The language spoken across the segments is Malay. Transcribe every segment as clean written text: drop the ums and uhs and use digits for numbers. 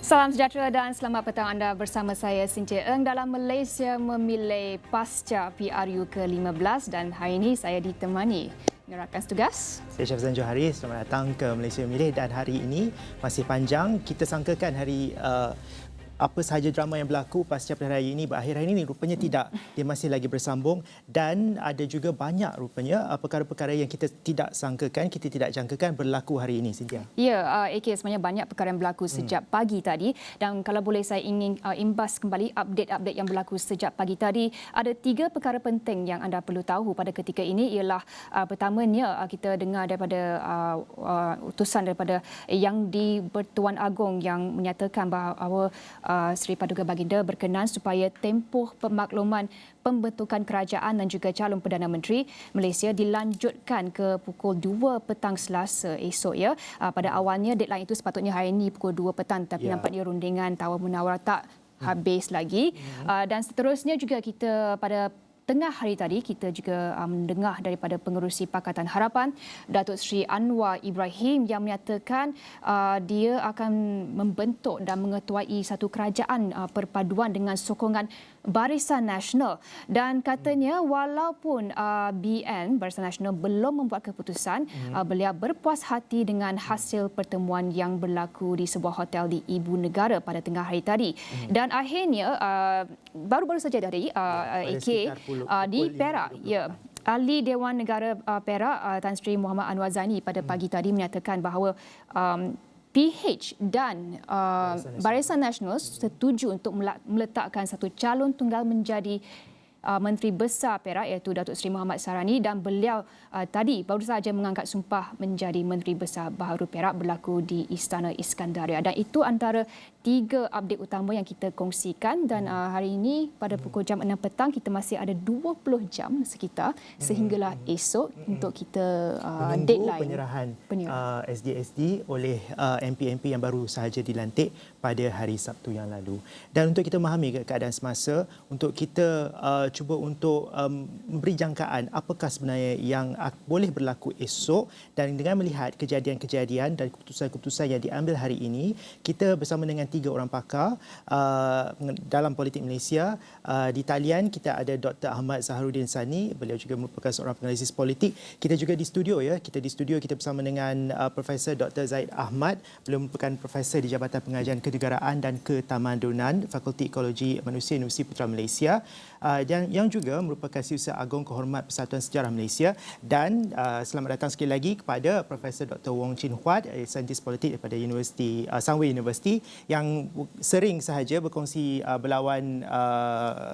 Salam sejahtera dan selamat petang anda bersama saya Cynthia Eng dalam Malaysia Memilih Pasca PRU ke-15 dan hari ini saya ditemani rakan setugas. Saya Syafzan Johari, selamat datang ke Malaysia Memilih dan hari ini masih panjang. Kita sangkakan hari apa sahaja drama yang berlaku pasca pilihan raya ini berakhir hari ini, rupanya tidak. Dia masih lagi bersambung dan ada juga banyak rupanya perkara-perkara yang kita tidak sangkakan, kita tidak jangkakan berlaku hari ini, Cynthia. Ya, AK sebenarnya banyak perkara yang berlaku sejak pagi tadi dan kalau boleh saya ingin imbas kembali update-update yang berlaku sejak pagi tadi. Ada 3 perkara penting yang anda perlu tahu pada ketika ini ialah pertamanya kita dengar daripada utusan daripada Yang di-Pertuan Agong yang menyatakan bahawa Seri Paduka Baginda berkenan supaya tempoh pemakluman pembentukan kerajaan dan juga calon Perdana Menteri Malaysia dilanjutkan ke pukul 2 petang Selasa esok ya. Pada awalnya deadline itu sepatutnya hari ini pukul 2 petang tapi nampaknya rundingan tawar-menawar tak habis lagi. Dan seterusnya juga kita pada tengah hari tadi kita juga mendengar daripada pengerusi Pakatan Harapan Datuk Seri Anwar Ibrahim yang menyatakan dia akan membentuk dan mengetuai satu kerajaan perpaduan dengan sokongan Barisan Nasional dan katanya walaupun BN Barisan Nasional belum membuat keputusan, beliau berpuas hati dengan hasil pertemuan yang berlaku di sebuah hotel di Ibu Negara pada tengah hari tadi. Dan akhirnya baru-baru saja dari AK di Perak, ya. Ahli Dewan Negara Perak Tan Sri Muhammad Anwar Zaini pada pagi tadi menyatakan bahawa PH dan Barisan Nasional setuju untuk meletakkan satu calon tunggal menjadi Menteri Besar Perak iaitu Datuk Seri Muhammad Sarani dan beliau tadi baru sahaja mengangkat sumpah menjadi Menteri Besar baharu Perak berlaku di Istana Iskandaria dan itu antara 3 update utama yang kita kongsikan dan hari ini pada pukul jam 6 petang kita masih ada 20 jam sekitar sehinggalah esok untuk kita deadline penyerahan SDSD oleh MP-MP yang baru sahaja dilantik pada hari Sabtu yang lalu. Dan untuk kita memahami keadaan semasa, untuk kita cuba untuk memberi jangkaan apakah sebenarnya yang boleh berlaku esok dan dengan melihat kejadian-kejadian dan keputusan-keputusan yang diambil hari ini, kita bersama dengan 3 orang pakar dalam politik Malaysia. Di talian kita ada Dr. Ahmad Zaharuddin Sani, beliau juga merupakan seorang penganalisis politik. Kita juga di studio ya, kita bersama dengan Profesor Dr. Zaid Ahmad, beliau merupakan profesor di Jabatan Pengajian Kenegaraan dan Ketamadunan Fakulti Ekologi Manusia Universiti Putra Malaysia. Dan yang juga merupakan Setiausaha Agong Kehormat Persatuan Sejarah Malaysia dan selamat datang sekali lagi kepada Profesor Dr. Wong Chin Huat, saintis politik daripada Universiti Sunway University yang sering sahaja berkongsi berlawan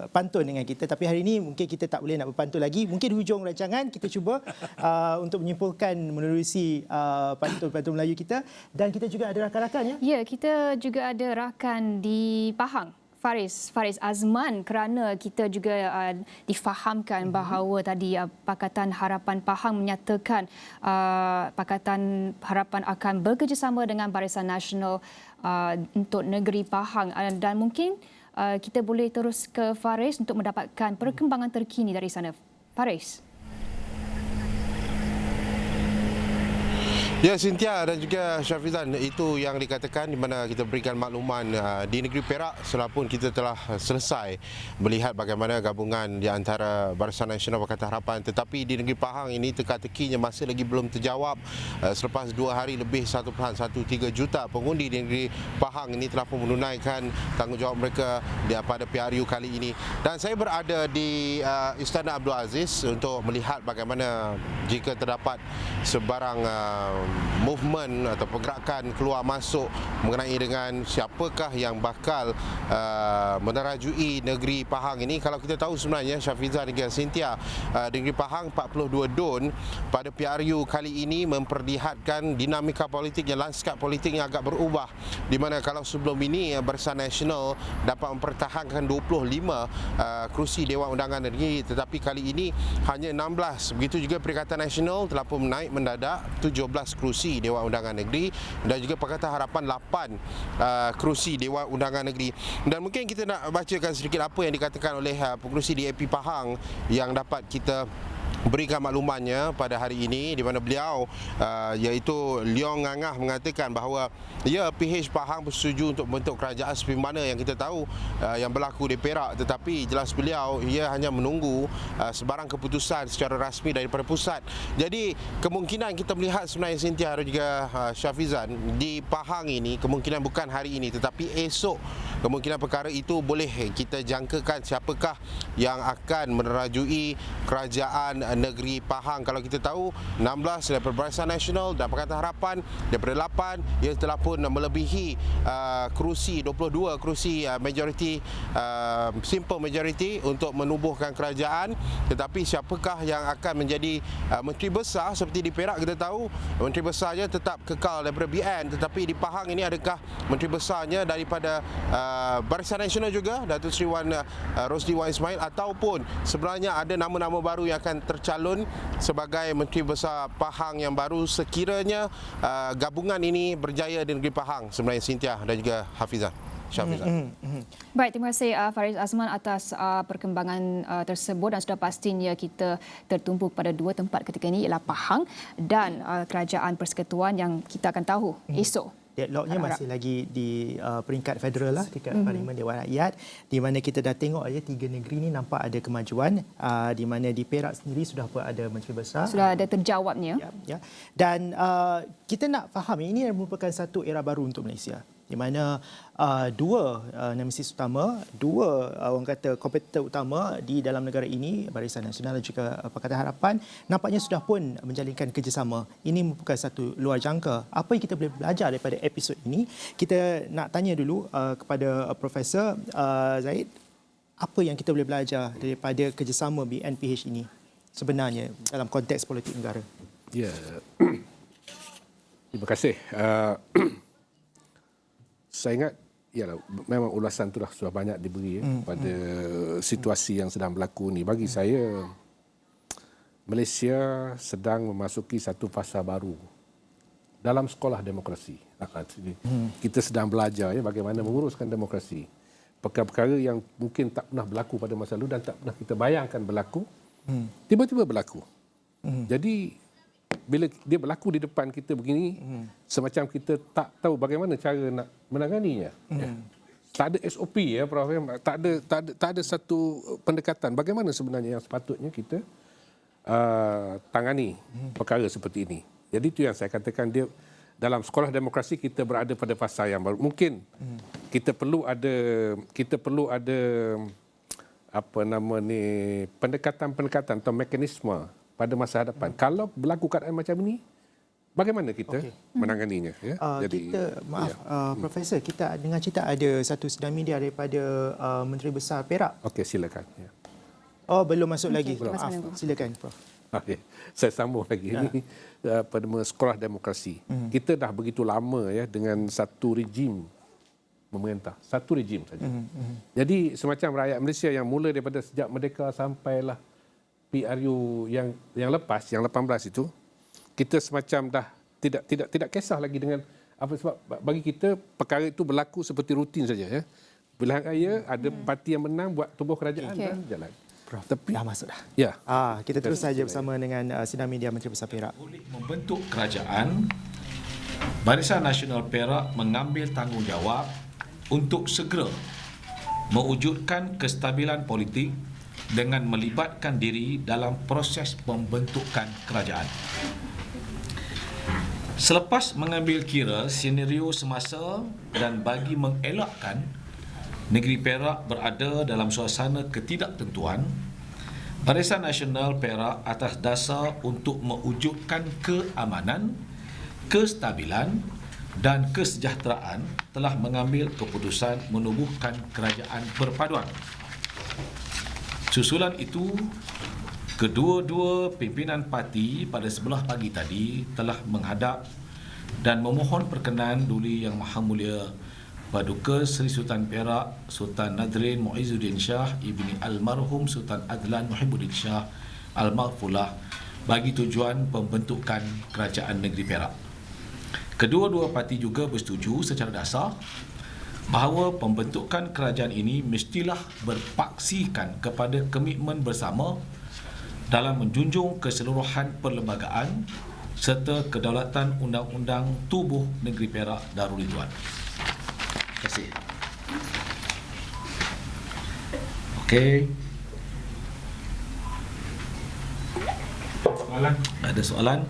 pantun dengan kita, tapi hari ini mungkin kita tak boleh nak berpantun lagi. Mungkin hujung rancangan kita cuba untuk menyimpulkan menerusi pantun-pantun Melayu kita dan kita juga ada rakan-rakan ya. Ya, kita juga ada rakan di Pahang. Faris Azman kerana kita juga difahamkan bahawa tadi Pakatan Harapan Pahang menyatakan Pakatan Harapan akan bekerjasama dengan Barisan Nasional untuk negeri Pahang dan mungkin kita boleh terus ke Faris untuk mendapatkan perkembangan terkini dari sana. Faris. Ya, Cynthia dan juga Syafizan, itu yang dikatakan di mana kita berikan makluman di negeri Perak selapun kita telah selesai melihat bagaimana gabungan di antara Barisan Nasional Pakatan Harapan, tetapi di negeri Pahang ini teka-tekinya masih lagi belum terjawab selepas 2 hari lebih 1.13 juta pengundi di negeri Pahang ini telah pun menunaikan tanggungjawab mereka pada PRU kali ini. Dan saya berada di Istana Abdul Aziz untuk melihat bagaimana jika terdapat sebarang movement atau pergerakan keluar masuk mengenai dengan siapakah yang bakal menerajui negeri Pahang ini. Kalau kita tahu sebenarnya Syafizan dan Cynthia, negeri Pahang 42 DUN pada PRU kali ini memperlihatkan dinamika politiknya, lanskap politik yang agak berubah, di mana kalau sebelum ini Barisan Nasional dapat mempertahankan 25 kerusi Dewan Undangan Negeri, tetapi kali ini hanya 16. Begitu juga Perikatan Nasional telah pun menaik mendadak 17 kerusi Dewan Undangan Negeri dan juga Pakatan Harapan 8 kerusi Dewan Undangan Negeri. Dan mungkin kita nak bacakan sedikit apa yang dikatakan oleh pengerusi DAP Pahang yang dapat kita berikan maklumannya pada hari ini di mana beliau iaitu Leong Ngangah mengatakan bahawa PH Pahang bersetuju untuk membentuk kerajaan seperti mana yang kita tahu yang berlaku di Perak, tetapi jelas beliau hanya menunggu sebarang keputusan secara rasmi daripada pusat. Jadi kemungkinan kita melihat sebenarnya Cynthia dan juga Syafizan di Pahang ini kemungkinan bukan hari ini tetapi esok kemungkinan perkara itu boleh kita jangkakan siapakah yang akan menerajui kerajaan negeri Pahang. Kalau kita tahu 16 daripada Barisan Nasional dan Pakatan Harapan daripada 8 ia telah pun melebihi kerusi 22 kerusi majoriti simple majority untuk menubuhkan kerajaan. Tetapi siapakah yang akan menjadi menteri besar seperti di Perak kita tahu menteri besarnya tetap kekal daripada BN, tetapi di Pahang ini adakah menteri besarnya daripada Barisan Nasional juga Datuk Seri Wan Rosli Wan Ismail ataupun sebenarnya ada nama-nama baru yang akan tercalon sebagai Menteri Besar Pahang yang baru sekiranya gabungan ini berjaya di negeri Pahang sebenarnya Cynthia dan juga Hafizah. Baik, terima kasih Faris Azman atas perkembangan tersebut dan sudah pastinya kita tertumpu pada dua tempat ketika ini ialah Pahang dan Kerajaan Persekutuan yang kita akan tahu esok. Deadlocknya masih lagi di peringkat federal lah, tingkat Parlimen Dewan Rakyat, di mana kita dah tengok aja tiga negeri ni nampak ada kemajuan, di mana di Perak sendiri sudah pun ada menteri besar. Sudah ada terjawabnya. Ya. Dan kita nak faham ini merupakan satu era baru untuk Malaysia, di mana dua nemesis utama, dua orang kata kompetitor utama di dalam negara ini, Barisan Nasional dan juga Pakatan Harapan, nampaknya sudah pun menjalinkan kerjasama. Ini merupakan satu luar jangka. Apa yang kita boleh belajar daripada episod ini? Kita nak tanya dulu kepada Profesor Zaid, apa yang kita boleh belajar daripada kerjasama BNPH ini sebenarnya dalam konteks politik negara? Ya, terima kasih. Saya ingat, memang ulasan itu sudah banyak diberi pada situasi yang sedang berlaku ni. Bagi saya, Malaysia sedang memasuki satu fasa baru dalam sekolah demokrasi. Kita sedang belajar bagaimana menguruskan demokrasi. Perkara-perkara yang mungkin tak pernah berlaku pada masa lalu dan tak pernah kita bayangkan berlaku, tiba-tiba berlaku. Jadi, bila dia berlaku di depan kita begini, semacam kita tak tahu bagaimana cara nak menanganinya. Tak ada SOP Prof. Tak ada satu pendekatan bagaimana sebenarnya yang sepatutnya kita tangani perkara seperti ini. Jadi itu yang saya katakan, dia dalam sekolah demokrasi kita berada pada fasa yang baru. Mungkin kita perlu ada pendekatan atau mekanisme pada masa hadapan. Kalau berlaku keadaan macam ini, bagaimana kita menanganinya? Profesor, kita dengar cerita ada satu sedang media daripada Menteri Besar Perak. Okey, silakan. Oh, belum masuk lagi. Maaf, silakan Prof. Okay. Saya sambung lagi. Ini pada sekolah demokrasi. Kita dah begitu lama dengan satu rejim memerintah. Satu rejim saja. Jadi semacam rakyat Malaysia yang mula daripada sejak merdeka sampailah PRU yang lepas, yang 18 itu, kita semacam dah tidak kisah lagi dengan apa, sebab bagi kita perkara itu berlaku seperti rutin saja. Pilihan raya ada parti yang menang buat tubuh kerajaan dan jalan. Prof, tapi dah masuk dah. Ya. Kita terus saja bersama dengan sidang media Menteri Besar Perak. Boleh membentuk kerajaan, Barisan Nasional Perak mengambil tanggungjawab untuk segera mewujudkan kestabilan politik dengan melibatkan diri dalam proses pembentukan kerajaan. Selepas mengambil kira senario semasa dan bagi mengelakkan negeri Perak berada dalam suasana ketidaktentuan, Barisan Nasional Perak atas dasar untuk mewujudkan keamanan, kestabilan dan kesejahteraan telah mengambil keputusan menubuhkan kerajaan berpaduan. Susulan itu, kedua-dua pimpinan parti pada sebelah pagi tadi telah menghadap dan memohon perkenan Duli Yang Maha Mulia Paduka Seri Sultan Perak Sultan Nadrin Muizzuddin Shah ibni almarhum Sultan Adlan Muhibbuddin Shah Al-Maghfulah bagi tujuan pembentukan kerajaan negeri Perak. Kedua-dua parti juga bersetuju secara dasar bahawa pembentukan kerajaan ini mestilah berpaksikan kepada komitmen bersama dalam menjunjung keseluruhan perlembagaan serta kedaulatan undang-undang tubuh negeri Perak Darul Ridwan. Terima kasih. Okey. Soalan? Ada soalan?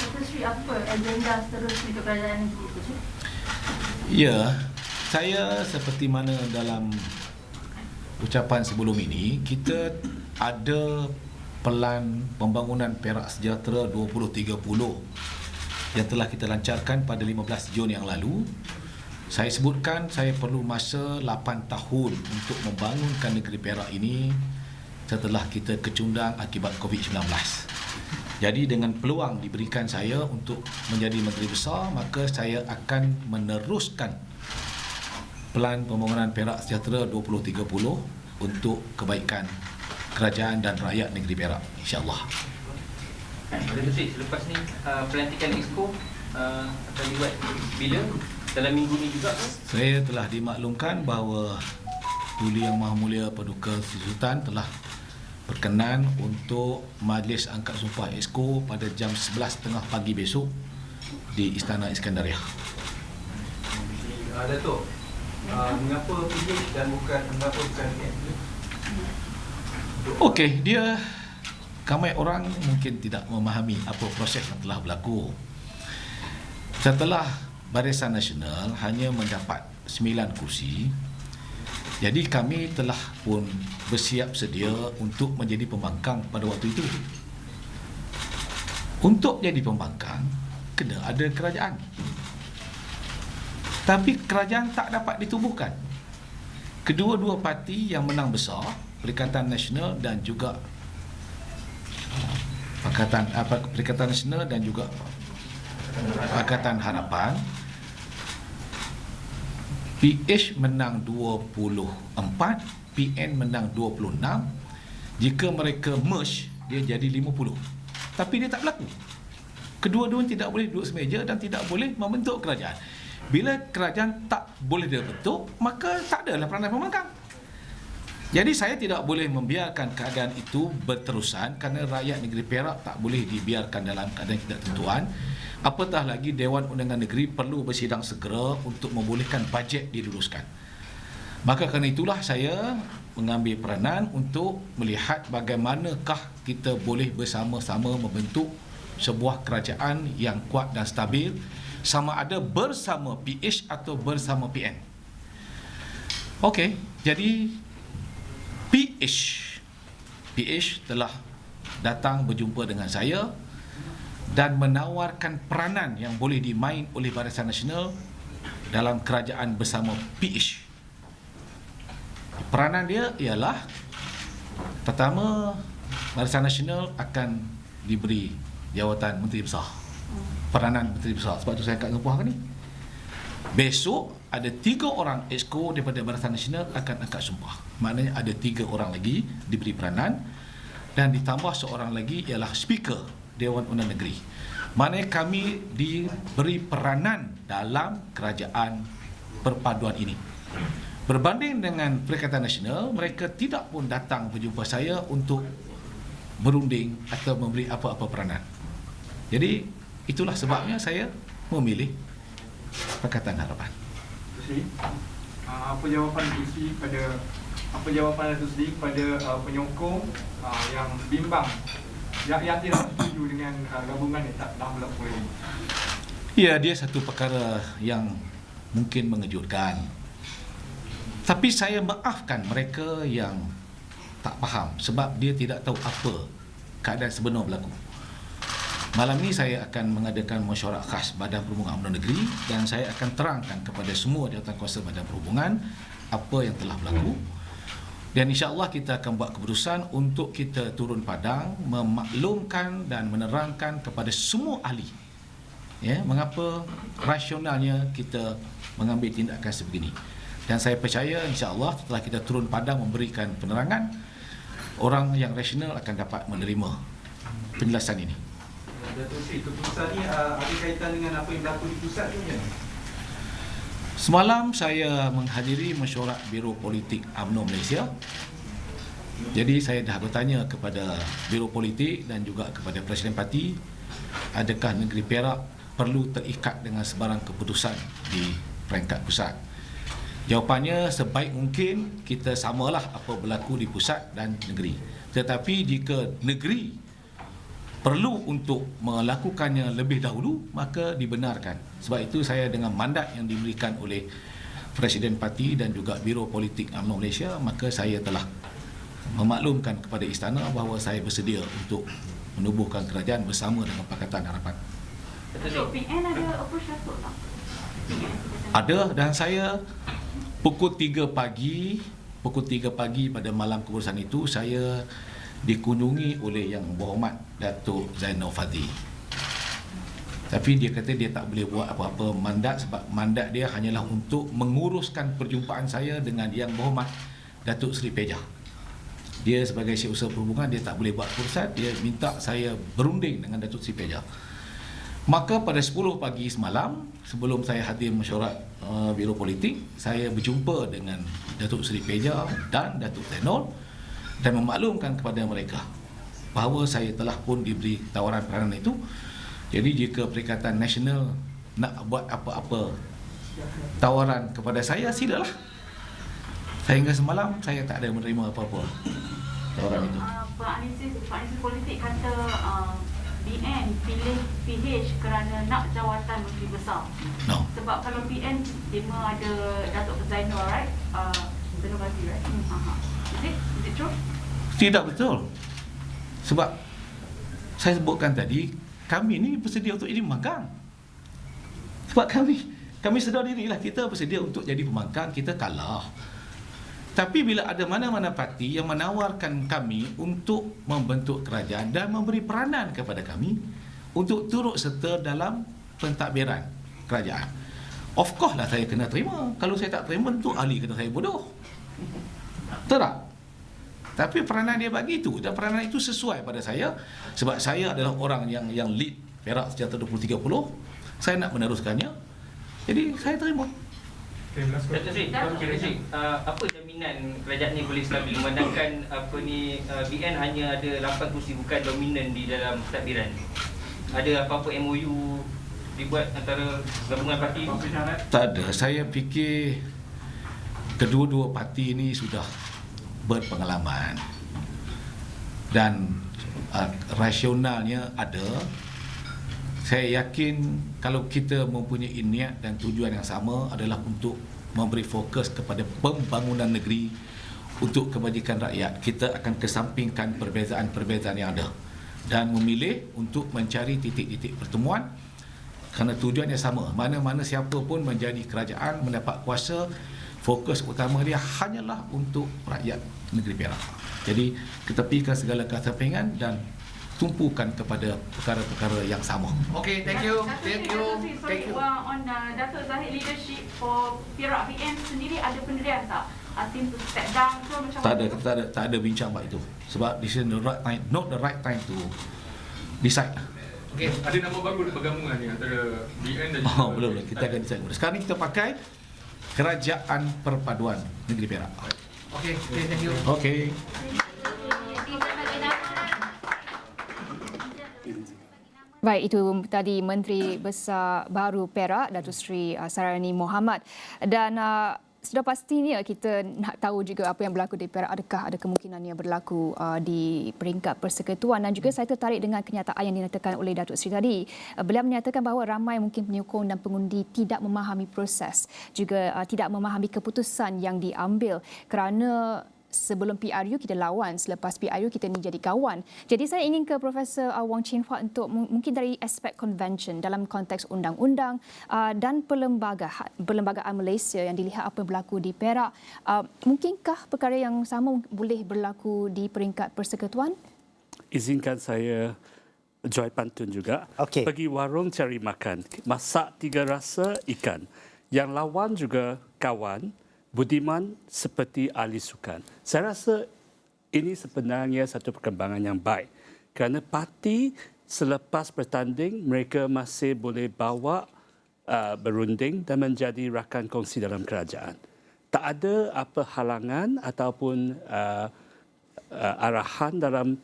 Datuk Sri, apa agenda seterusnya untuk kerajaan negeri Datuk Sri? Ya, saya seperti mana dalam ucapan sebelum ini, kita ada pelan pembangunan Perak Sejahtera 2030 yang telah kita lancarkan pada 15 Jun yang lalu. Saya sebutkan saya perlu masa 8 tahun untuk membangunkan negeri Perak ini setelah kita kecundang akibat COVID-19. Jadi dengan peluang diberikan saya untuk menjadi Menteri Besar, maka saya akan meneruskan pelan pembangunan Perak Sejahtera 2030 untuk kebaikan kerajaan dan rakyat negeri Perak, insya-Allah. Datuk Sri, selepas ni pelantikan Exco akan dibuat bila? Dalam minggu ni juga ke? Saya telah dimaklumkan bahawa Duli Yang Maha Mulia Paduka Sri Sultan telah berkenan untuk Majlis Angkat Sumpah Exco pada jam 11.30 pagi besok di Istana Iskandariah. Datuk, mengapa PH dan mengapa bukan PN? Okey, ramai orang mungkin tidak memahami apa proses yang telah berlaku. Setelah Barisan Nasional hanya mendapat 9 kursi, jadi kami telah pun bersiap sedia untuk menjadi pembangkang pada waktu itu. Untuk jadi pembangkang, kena ada kerajaan. Tapi kerajaan tak dapat ditubuhkan. Kedua-dua parti yang menang besar, Perikatan Nasional dan juga Perikatan Nasional dan juga Pakatan Harapan, PH menang 24, PN menang 26. Jika mereka merge, dia jadi 50. Tapi dia tak berlaku. Kedua-dua tidak boleh duduk semeja dan tidak boleh membentuk kerajaan. Bila kerajaan tak boleh dibentuk, maka tak adalah peranan pembangkang. Jadi saya tidak boleh membiarkan keadaan itu berterusan kerana rakyat negeri Perak tak boleh dibiarkan dalam keadaan ketidaktentuan. Apatah lagi Dewan Undangan Negeri perlu bersidang segera untuk membolehkan bajet diluluskan. Maka kerana itulah saya mengambil peranan untuk melihat bagaimanakah kita boleh bersama-sama membentuk sebuah kerajaan yang kuat dan stabil, sama ada bersama PH atau bersama PN. Okey, jadi PH telah datang berjumpa dengan saya dan menawarkan peranan yang boleh dimain oleh Barisan Nasional dalam kerajaan bersama PH. Peranan dia ialah, pertama, Barisan Nasional akan diberi jawatan Menteri Besar, peranan Menteri Besar. Sebab tu saya kat Singapura ni. Besok ada 3 orang exco daripada Barisan Nasional akan angkat sumpah. Maknanya ada 3 orang lagi diberi peranan dan ditambah seorang lagi ialah Speaker Dewan Undangan Negeri. Maknanya kami diberi peranan dalam kerajaan perpaduan ini. Berbanding dengan Perikatan Nasional, mereka tidak pun datang berjumpa saya untuk berunding atau memberi apa-apa peranan. Jadi itulah sebabnya saya memilih Pakatan Harapan. Apa jawapan Datuk Seri pada penyokong yang bimbang yang tidak setuju dengan gabungan yang tak dah berlaku ini? Ya, dia satu perkara yang mungkin mengejutkan. Tapi saya maafkan mereka yang tak faham sebab dia tidak tahu apa keadaan sebenar berlaku. Malam ni saya akan mengadakan mesyuarat khas Badan Perhubungan UMNO Negeri dan saya akan terangkan kepada semua jawatankuasa Badan Perhubungan apa yang telah berlaku. Dan insya-Allah kita akan buat keputusan untuk kita turun padang memaklumkan dan menerangkan kepada semua ahli, ya, mengapa rasionalnya kita mengambil tindakan sebegini. Dan saya percaya insya-Allah setelah kita turun padang memberikan penerangan, orang yang rasional akan dapat menerima penjelasan ini. Datuk Seri, keputusan ini ada kaitan dengan apa yang berlaku di pusat tu ya? Semalam saya menghadiri mesyuarat Biro Politik UMNO Malaysia Jadi saya dah bertanya kepada Biro Politik dan juga kepada Presiden Parti, adakah negeri Perak perlu terikat dengan sebarang keputusan di peringkat pusat. Jawapannya, sebaik mungkin kita samalah apa berlaku di pusat dan negeri. Tetapi jika negeri perlu untuk melakukannya lebih dahulu, maka dibenarkan. Sebab itu saya dengan mandat yang diberikan oleh Presiden Parti dan juga Biro Politik UMNO Malaysia, maka saya telah memaklumkan kepada istana bahawa saya bersedia untuk menubuhkan kerajaan bersama dengan Pakatan Harapan. So, PN ada approach Datuk tak? Ada, dan saya pukul 3 pagi pada malam keputusan itu, saya dikunjungi oleh Yang Berhormat Datuk Zainal Fadhil. Tapi dia kata dia tak boleh buat apa-apa mandat, sebab mandat dia hanyalah untuk menguruskan perjumpaan saya dengan Yang Berhormat Datuk Seri Peja. Dia sebagai Syekh Usaha Perhubungan, dia tak boleh buat keputusan, dia minta saya berunding dengan Datuk Seri Peja. Maka pada 10 pagi semalam, sebelum saya hadir mesyuarat Biro Politik, saya berjumpa dengan Datuk Seri Peja dan Datuk Zainal dan memaklumkan kepada mereka bahawa saya telah pun diberi tawaran peranan itu. Jadi jika Perikatan Nasional nak buat apa-apa tawaran kepada saya, silalah. Sehingga semalam saya tak ada menerima apa-apa tawaran itu. Pak Analisis Politik kata PN pilih PH kerana nak jawatan Menteri Besar. No. Sebab kalau PN dia ada Datuk Zainal, right? Zainal Fadhil, right? Is it true? Tidak betul. Sebab saya sebutkan tadi, kami ni bersedia untuk jadi pembangkang. Sebab kami sedar dirilah, kita bersedia untuk jadi pembangkang, kita kalah. Tapi bila ada mana-mana parti yang menawarkan kami untuk membentuk kerajaan dan memberi peranan kepada kami untuk turut serta dalam pentadbiran kerajaan, of course lah saya kena terima. Kalau saya tak terima, tentu ahli kata saya bodoh. Betul tak? Tapi peranan dia bagi itu, dan peranan itu sesuai pada saya, sebab saya adalah orang yang lead Perak Sejahtera 2030. Saya nak meneruskannya, jadi saya terima. Datuk Seri, apa jaminan kerajaan ni boleh stabil memandangkan BN hanya ada 8 kursi, bukan dominan di dalam pentadbiran? Ada apa-apa MOU dibuat antara gabungan parti? Tak ada. Saya fikir kedua-dua parti ini sudah berpengalaman dan rasionalnya ada. Saya yakin kalau kita mempunyai niat dan tujuan yang sama adalah untuk memberi fokus kepada pembangunan negeri untuk kebajikan rakyat, kita akan kesampingkan perbezaan-perbezaan yang ada dan memilih untuk mencari titik-titik pertemuan kerana tujuannya sama. Mana-mana siapa pun menjadi kerajaan, mendapat kuasa, fokus utama dia hanyalah untuk rakyat negeri Perak. Jadi ketepikan segala kesampingan dan tumpukan kepada perkara-perkara yang sama. Okay, thank you. Thank you. Thank you. On Datuk Zahid leadership for Perak PN sendiri, ada pendirian tak? Tim to step down ke macam mana? Tak ada bincang about itu. Sebab this is the right time, not the right time to decide. Okay. Ada nama baru bergabungan ni antara BN dan Belum. Kita akan decide. Sekarang ni kita pakai Kerajaan Perpaduan Negeri Perak. Okay, thank you. Okay. Baik, itu tadi Menteri Besar Baru Perak, Datuk Seri Sarani Mohamad. Dan sudah pastinya kita nak tahu juga apa yang berlaku di Perak. Adakah ada kemungkinan yang berlaku di peringkat persekutuan? Dan juga saya tertarik dengan kenyataan yang dinyatakan oleh Datuk Seri tadi. Beliau menyatakan bahawa ramai mungkin penyokong dan pengundi tidak memahami proses, juga tidak memahami keputusan yang diambil kerana sebelum PRU kita lawan, selepas PRU kita ni jadi kawan. Jadi saya ingin ke Profesor Wong Chin Hua untuk mungkin dari aspek convention dalam konteks undang-undang dan perlembagaan Malaysia yang dilihat apa yang berlaku di Perak. Mungkinkah perkara yang sama boleh berlaku di peringkat persekutuan? Izinkan saya Joy pantun juga. Okey. Pergi warung cari makan, masak 3 rasa ikan. Yang lawan juga kawan, budiman seperti ahli sukan. Saya rasa ini sebenarnya satu perkembangan yang baik kerana parti selepas bertanding mereka masih boleh bawa berunding dan menjadi rakan kongsi dalam kerajaan. Tak ada apa halangan ataupun arahan dalam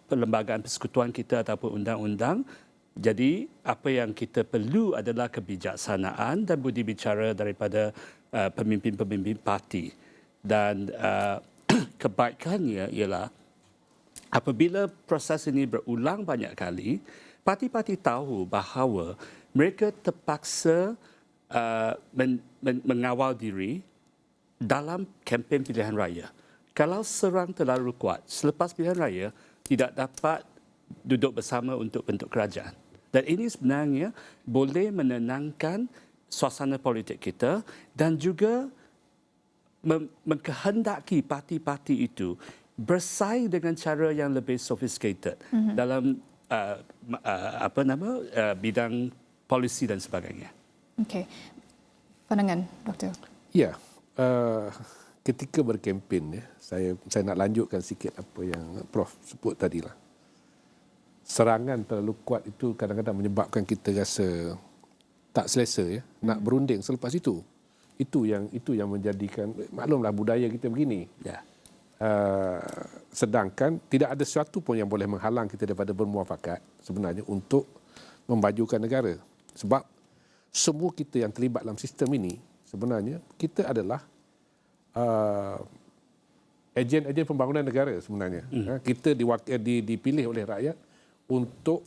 perlembagaan persekutuan kita ataupun undang-undang. Jadi apa yang kita perlu adalah kebijaksanaan dan budi bicara daripada pemimpin-pemimpin parti. Dan kebaikannya ialah apabila proses ini berulang banyak kali, parti-parti tahu bahawa mereka terpaksa mengawal diri dalam kempen pilihan raya. Kalau serang terlalu kuat, selepas pilihan raya tidak dapat duduk bersama untuk bentuk kerajaan. Dan ini sebenarnya boleh menenangkan suasana politik kita dan juga mengkehendaki parti-parti itu bersaing dengan cara yang lebih sophisticated dalam bidang polisi dan sebagainya. Okey. Pandangan, Doktor? Ya, ketika berkempen, saya nak lanjutkan sikit apa yang Prof sebut tadilah. Serangan terlalu kuat itu kadang-kadang menyebabkan kita rasa tak selesa, nak berunding selepas itu. Itu yang menjadikan, maklumlah budaya kita begini. Ya. Sedangkan tidak ada sesuatu pun yang boleh menghalang kita daripada bermuafakat sebenarnya untuk memajukan negara. Sebab semua kita yang terlibat dalam sistem ini sebenarnya kita adalah ejen-ejen pembangunan negara sebenarnya. Kita dipilih oleh rakyat untuk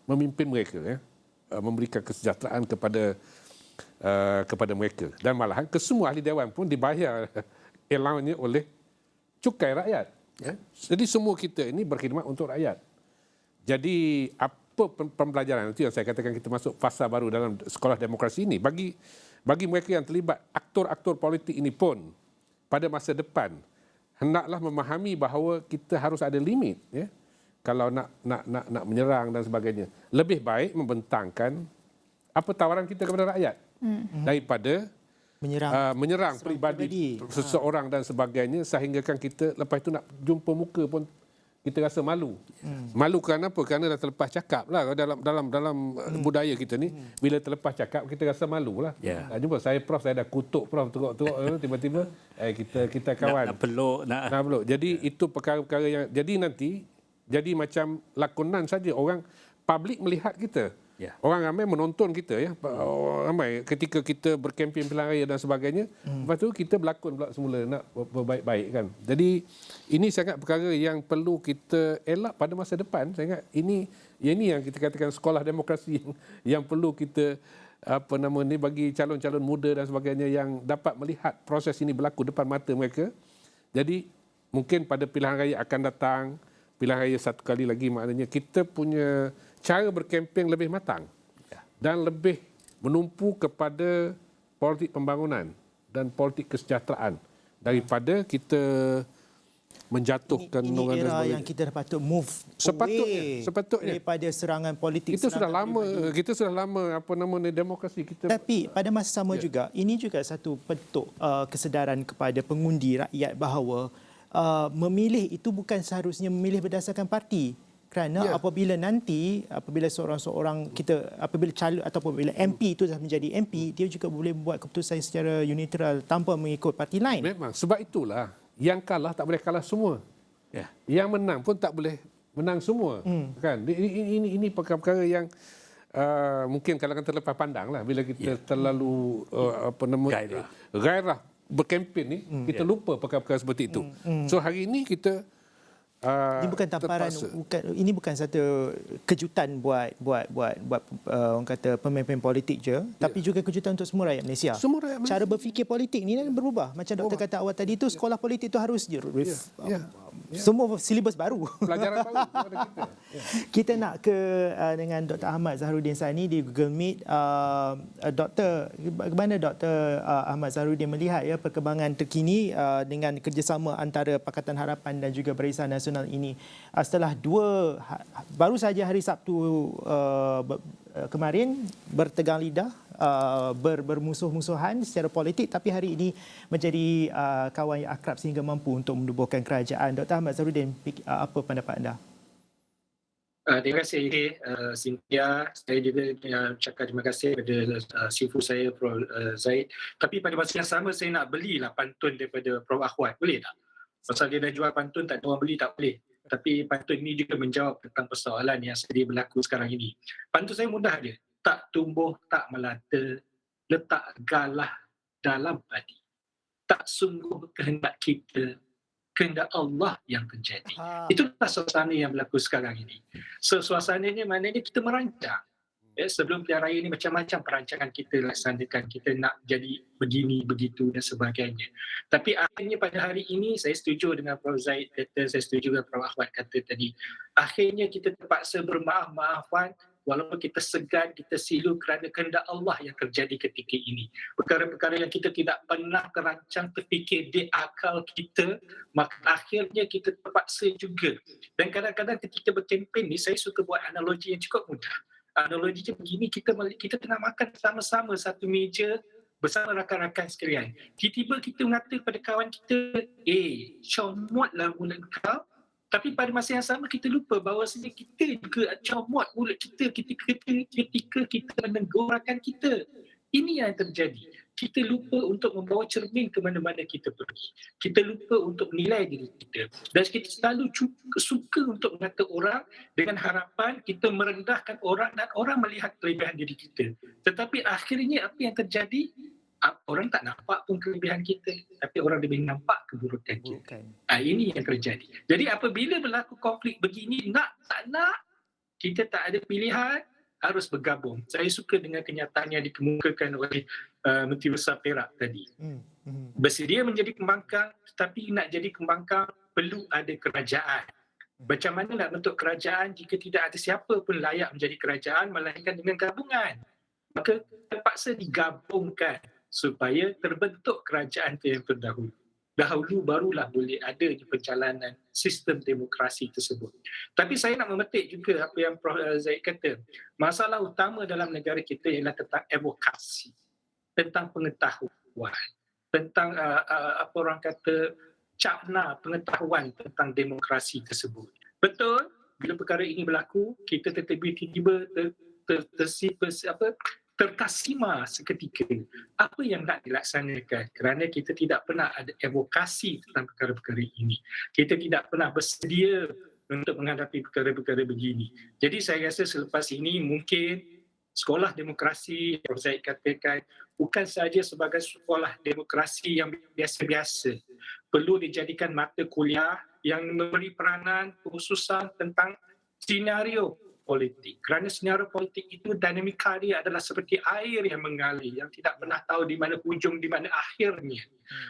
memimpin mereka, memberikan kesejahteraan kepada mereka. Dan malahan kesemua ahli dewan pun dibayar allowance oleh cukai rakyat. Jadi semua kita ini berkhidmat untuk rakyat. Jadi apa pembelajaran itu yang saya katakan kita masuk fasa baru dalam sekolah demokrasi ini. Bagi mereka yang terlibat, aktor-aktor politik ini pun pada masa depan hendaklah memahami bahawa kita harus ada limit, kalau nak menyerang dan sebagainya. Lebih baik membentangkan apa tawaran kita kepada rakyat daripada menyerang peribadi seseorang dan sebagainya, sehinggakan kita lepas itu nak jumpa muka pun kita rasa malu. Malu kerana apa? Kerana dah terlepas cakap lah dalam budaya kita ni. Bila terlepas cakap kita rasa malu lah. Jumpa saya Prof, saya dah kutuk Prof teruk-teruk tiba-tiba kita kawan. Nak peluk. Jadi itu perkara-perkara yang jadi macam lakonan saja, orang publik melihat kita. Orang ramai menonton kita, ramai ketika kita berkempen pilihan raya dan sebagainya. Lepas tu kita berlakon pula semula nak berbaik-baik kan. Jadi ini sangat perkara yang perlu kita elak pada masa depan. Saya ingat ini yang kita katakan sekolah demokrasi yang perlu kita bagi calon-calon muda dan sebagainya yang dapat melihat proses ini berlaku depan mata mereka. Jadi mungkin pada pilihan raya akan datang, pilihan raya satu kali lagi, maknanya kita punya cara berkempen lebih matang dan lebih menumpu kepada politik pembangunan dan politik kesejahteraan daripada kita menjatuhkan ini era yang kita patut move sepatutnya daripada serangan politik. Kita sudah lama demokrasi kita. Tapi pada masa sama juga, ini juga satu bentuk kesedaran kepada pengundi rakyat bahawa memilih itu bukan seharusnya memilih berdasarkan parti. Kerana apabila seorang-seorang kita, apabila calon ataupun bila MP itu dah menjadi MP, dia juga boleh membuat keputusan secara unilateral tanpa mengikut parti lain. Memang, sebab itulah yang kalah tak boleh kalah semua. Yang menang pun tak boleh menang semua. Kan? Ini perkara-perkara yang mungkin kadang-kadang terlepas pandang lah bila kita terlalu gairah berkempen ni, kita lupa perkara-perkara seperti itu. So hari ini kita ini bukan tamparan, ini bukan satu kejutan buat orang kata pemimpin politik je, tapi juga kejutan untuk semua rakyat Malaysia. Cara berfikir politik ni berubah. Macam doktor kata awal tadi tu, sekolah politik tu harus semua silibus baru. Pelajaran baru kepada kita. Kita nak ke dengan Dr. Ahmad Zahrudin Sani di Google Meet. Doktor, bagaimana Dr. Ahmad Zahrudin melihat perkembangan terkini dengan kerjasama antara Pakatan Harapan dan juga Barisan Nasional ini setelah baru saja hari Sabtu kemarin bertegang lidah, bermusuh-musuhan secara politik, tapi hari ini menjadi kawan yang akrab sehingga mampu untuk menubuhkan kerajaan. Dr. Ahmad Zahrudin, apa pendapat anda? Terima kasih Cynthia. Saya juga ucapkan terima kasih kepada sifu saya Prof Zaid. Tapi pada masa yang sama saya nak belilah pantun daripada Prof Ahwat, boleh tak? Pasal dia dah jual pantun, tak ada orang beli, tak boleh. Tapi pantun ini juga menjawab tentang persoalan yang sedang berlaku sekarang ini. Pantun saya mudah je. Tak tumbuh, tak melata, letak galah dalam padi. Tak sungguh kehendak kita, kehendak Allah yang terjadi. Itulah suasana yang berlaku sekarang ini. So, suasananya maknanya kita merancang. Sebelum pilihan raya ini macam-macam perancangan kita laksanakan. Kita nak jadi begini, begitu dan sebagainya. Tapi akhirnya pada hari ini, saya setuju dengan Prof. Zaid kata, saya setuju dengan Prof. Ahmad kata tadi. Akhirnya kita terpaksa bermaaf-maafan walaupun kita segan, kita silu kerana kehendak Allah yang terjadi ketika ini. Perkara-perkara yang kita tidak pernah terancang, terfikir di akal kita, maka akhirnya kita terpaksa juga. Dan kadang-kadang ketika berkempen ni, saya suka buat analogi yang cukup mudah. Analoginya begini, kita tengah makan sama-sama satu meja bersama rakan-rakan sekalian. Tiba-tiba kita mengata kepada kawan kita, comotlah mulut kau. Tapi pada masa yang sama kita lupa bahawa sebenarnya kita juga comot mulut kita ketika kita menegur rakan kita. Ini yang terjadi. Kita lupa untuk membawa cermin ke mana-mana kita pergi. Kita lupa untuk menilai diri kita. Dan kita selalu suka untuk mengata orang dengan harapan kita merendahkan orang dan orang melihat kelebihan diri kita. Tetapi akhirnya apa yang terjadi? Orang tak nampak pun kelebihan kita. Tapi orang lebih nampak keburukan kita. Ini yang terjadi. Jadi apabila berlaku konflik begini, nak tak nak, kita tak ada pilihan, harus bergabung. Saya suka dengan kenyataan yang dikemukakan oleh Menteri Besar Perak tadi. Bersedia menjadi pembangkang, tetapi nak jadi pembangkang perlu ada kerajaan. Macam mana nak bentuk kerajaan jika tidak ada siapa pun layak menjadi kerajaan melainkan dengan gabungan? Maka terpaksa digabungkan supaya terbentuk kerajaan itu yang terdahulu. Dahulu barulah boleh ada di perjalanan sistem demokrasi tersebut. Tapi saya nak memetik juga apa yang Prof. Zaid kata. Masalah utama dalam negara kita ialah tentang advokasi, tentang pengetahuan, tentang apa orang kata cakna pengetahuan tentang demokrasi tersebut. Betul, bila perkara ini berlaku, kita tiba-tiba terkasima seketika apa yang nak dilaksanakan kerana kita tidak pernah ada advokasi tentang perkara-perkara ini. Kita tidak pernah bersedia untuk menghadapi perkara-perkara begini. Jadi saya rasa selepas ini mungkin sekolah demokrasi yang saya katakan bukan sahaja sebagai sekolah demokrasi yang biasa-biasa. Perlu dijadikan mata kuliah yang memberi peranan khususan tentang senario politik. Kerana senario politik itu dinamika dia adalah seperti air yang mengalir, yang tidak pernah tahu di mana hujung, di mana akhirnya.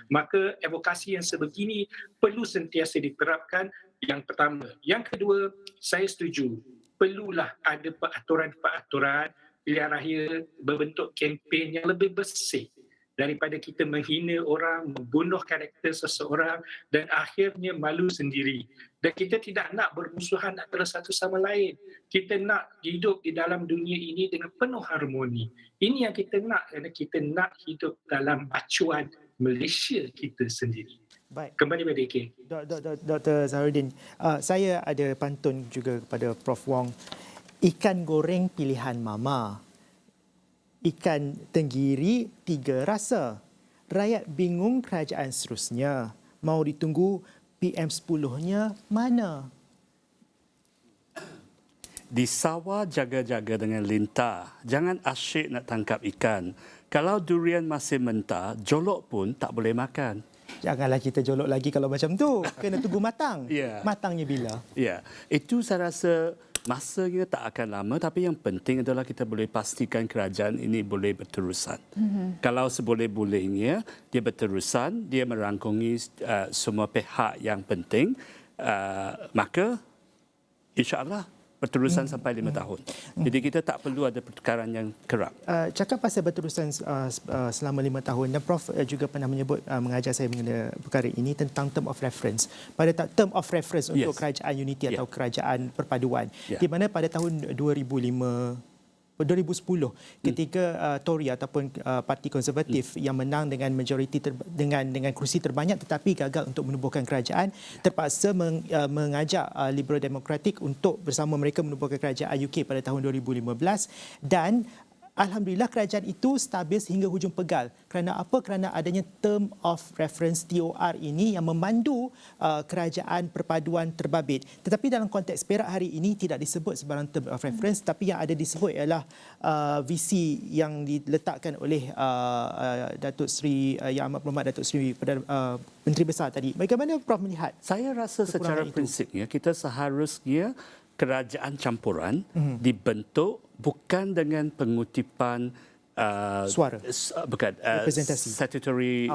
Maka advokasi yang sebegini perlu sentiasa diterapkan, yang pertama. Yang kedua, saya setuju. Perlulah ada peraturan-peraturan pilihan raya berbentuk kempen yang lebih bersih daripada kita menghina orang, membunuh karakter seseorang dan akhirnya malu sendiri. Dan kita tidak nak bermusuhan antara satu sama lain. Kita nak hidup di dalam dunia ini dengan penuh harmoni. Ini yang kita nak, kerana kita nak hidup dalam acuan Malaysia kita sendiri. Baik. Kembali pada AK. Dr. Zahrudin, saya ada pantun juga kepada Prof. Wong. Ikan goreng pilihan mama. Ikan tenggiri 3 rasa. Rakyat bingung kerajaan seterusnya. Mau ditunggu PM10-nya mana? Di sawah jaga-jaga dengan lintah. Jangan asyik nak tangkap ikan. Kalau durian masih mentah, jolok pun tak boleh makan. Janganlah kita jolok lagi kalau macam tu. Kena tunggu matang. Ya. Matangnya bila? Ya, itu saya rasa masanya tak akan lama, tapi yang penting adalah kita boleh pastikan kerajaan ini boleh berterusan. Kalau seboleh-bolehnya dia berterusan, dia merangkungi semua pihak yang penting, maka insya-Allah berterusan sampai 5 tahun. Jadi kita tak perlu ada pertukaran yang kerap. Cakap pasal berterusan selama 5 tahun, dan Prof juga pernah menyebut, mengajar saya mengenai perkara ini tentang term of reference. Pada term of reference untuk kerajaan unity atau kerajaan perpaduan. Di mana pada tahun 2010 ketika Tory ataupun Parti Konservatif yang menang dengan majoriti dengan kursi terbanyak tetapi gagal untuk menubuhkan kerajaan, terpaksa mengajak Liberal Democratic untuk bersama mereka menubuhkan kerajaan UK pada tahun 2015, dan Alhamdulillah kerajaan itu stabil sehingga hujung pegal. Kerana apa? Kerana adanya term of reference TOR ini yang memandu kerajaan perpaduan terbabit. Tetapi dalam konteks Perak hari ini tidak disebut sebarang term of reference, tapi yang ada disebut ialah visi yang diletakkan oleh Datuk Seri Yang Amat Berhormat Datuk Seri Menteri Besar tadi. Bagaimana Prof melihat? Saya rasa secara prinsipnya kita seharusnya kerajaan campuran dibentuk bukan dengan pengutipan suara, bukan representasi, statutory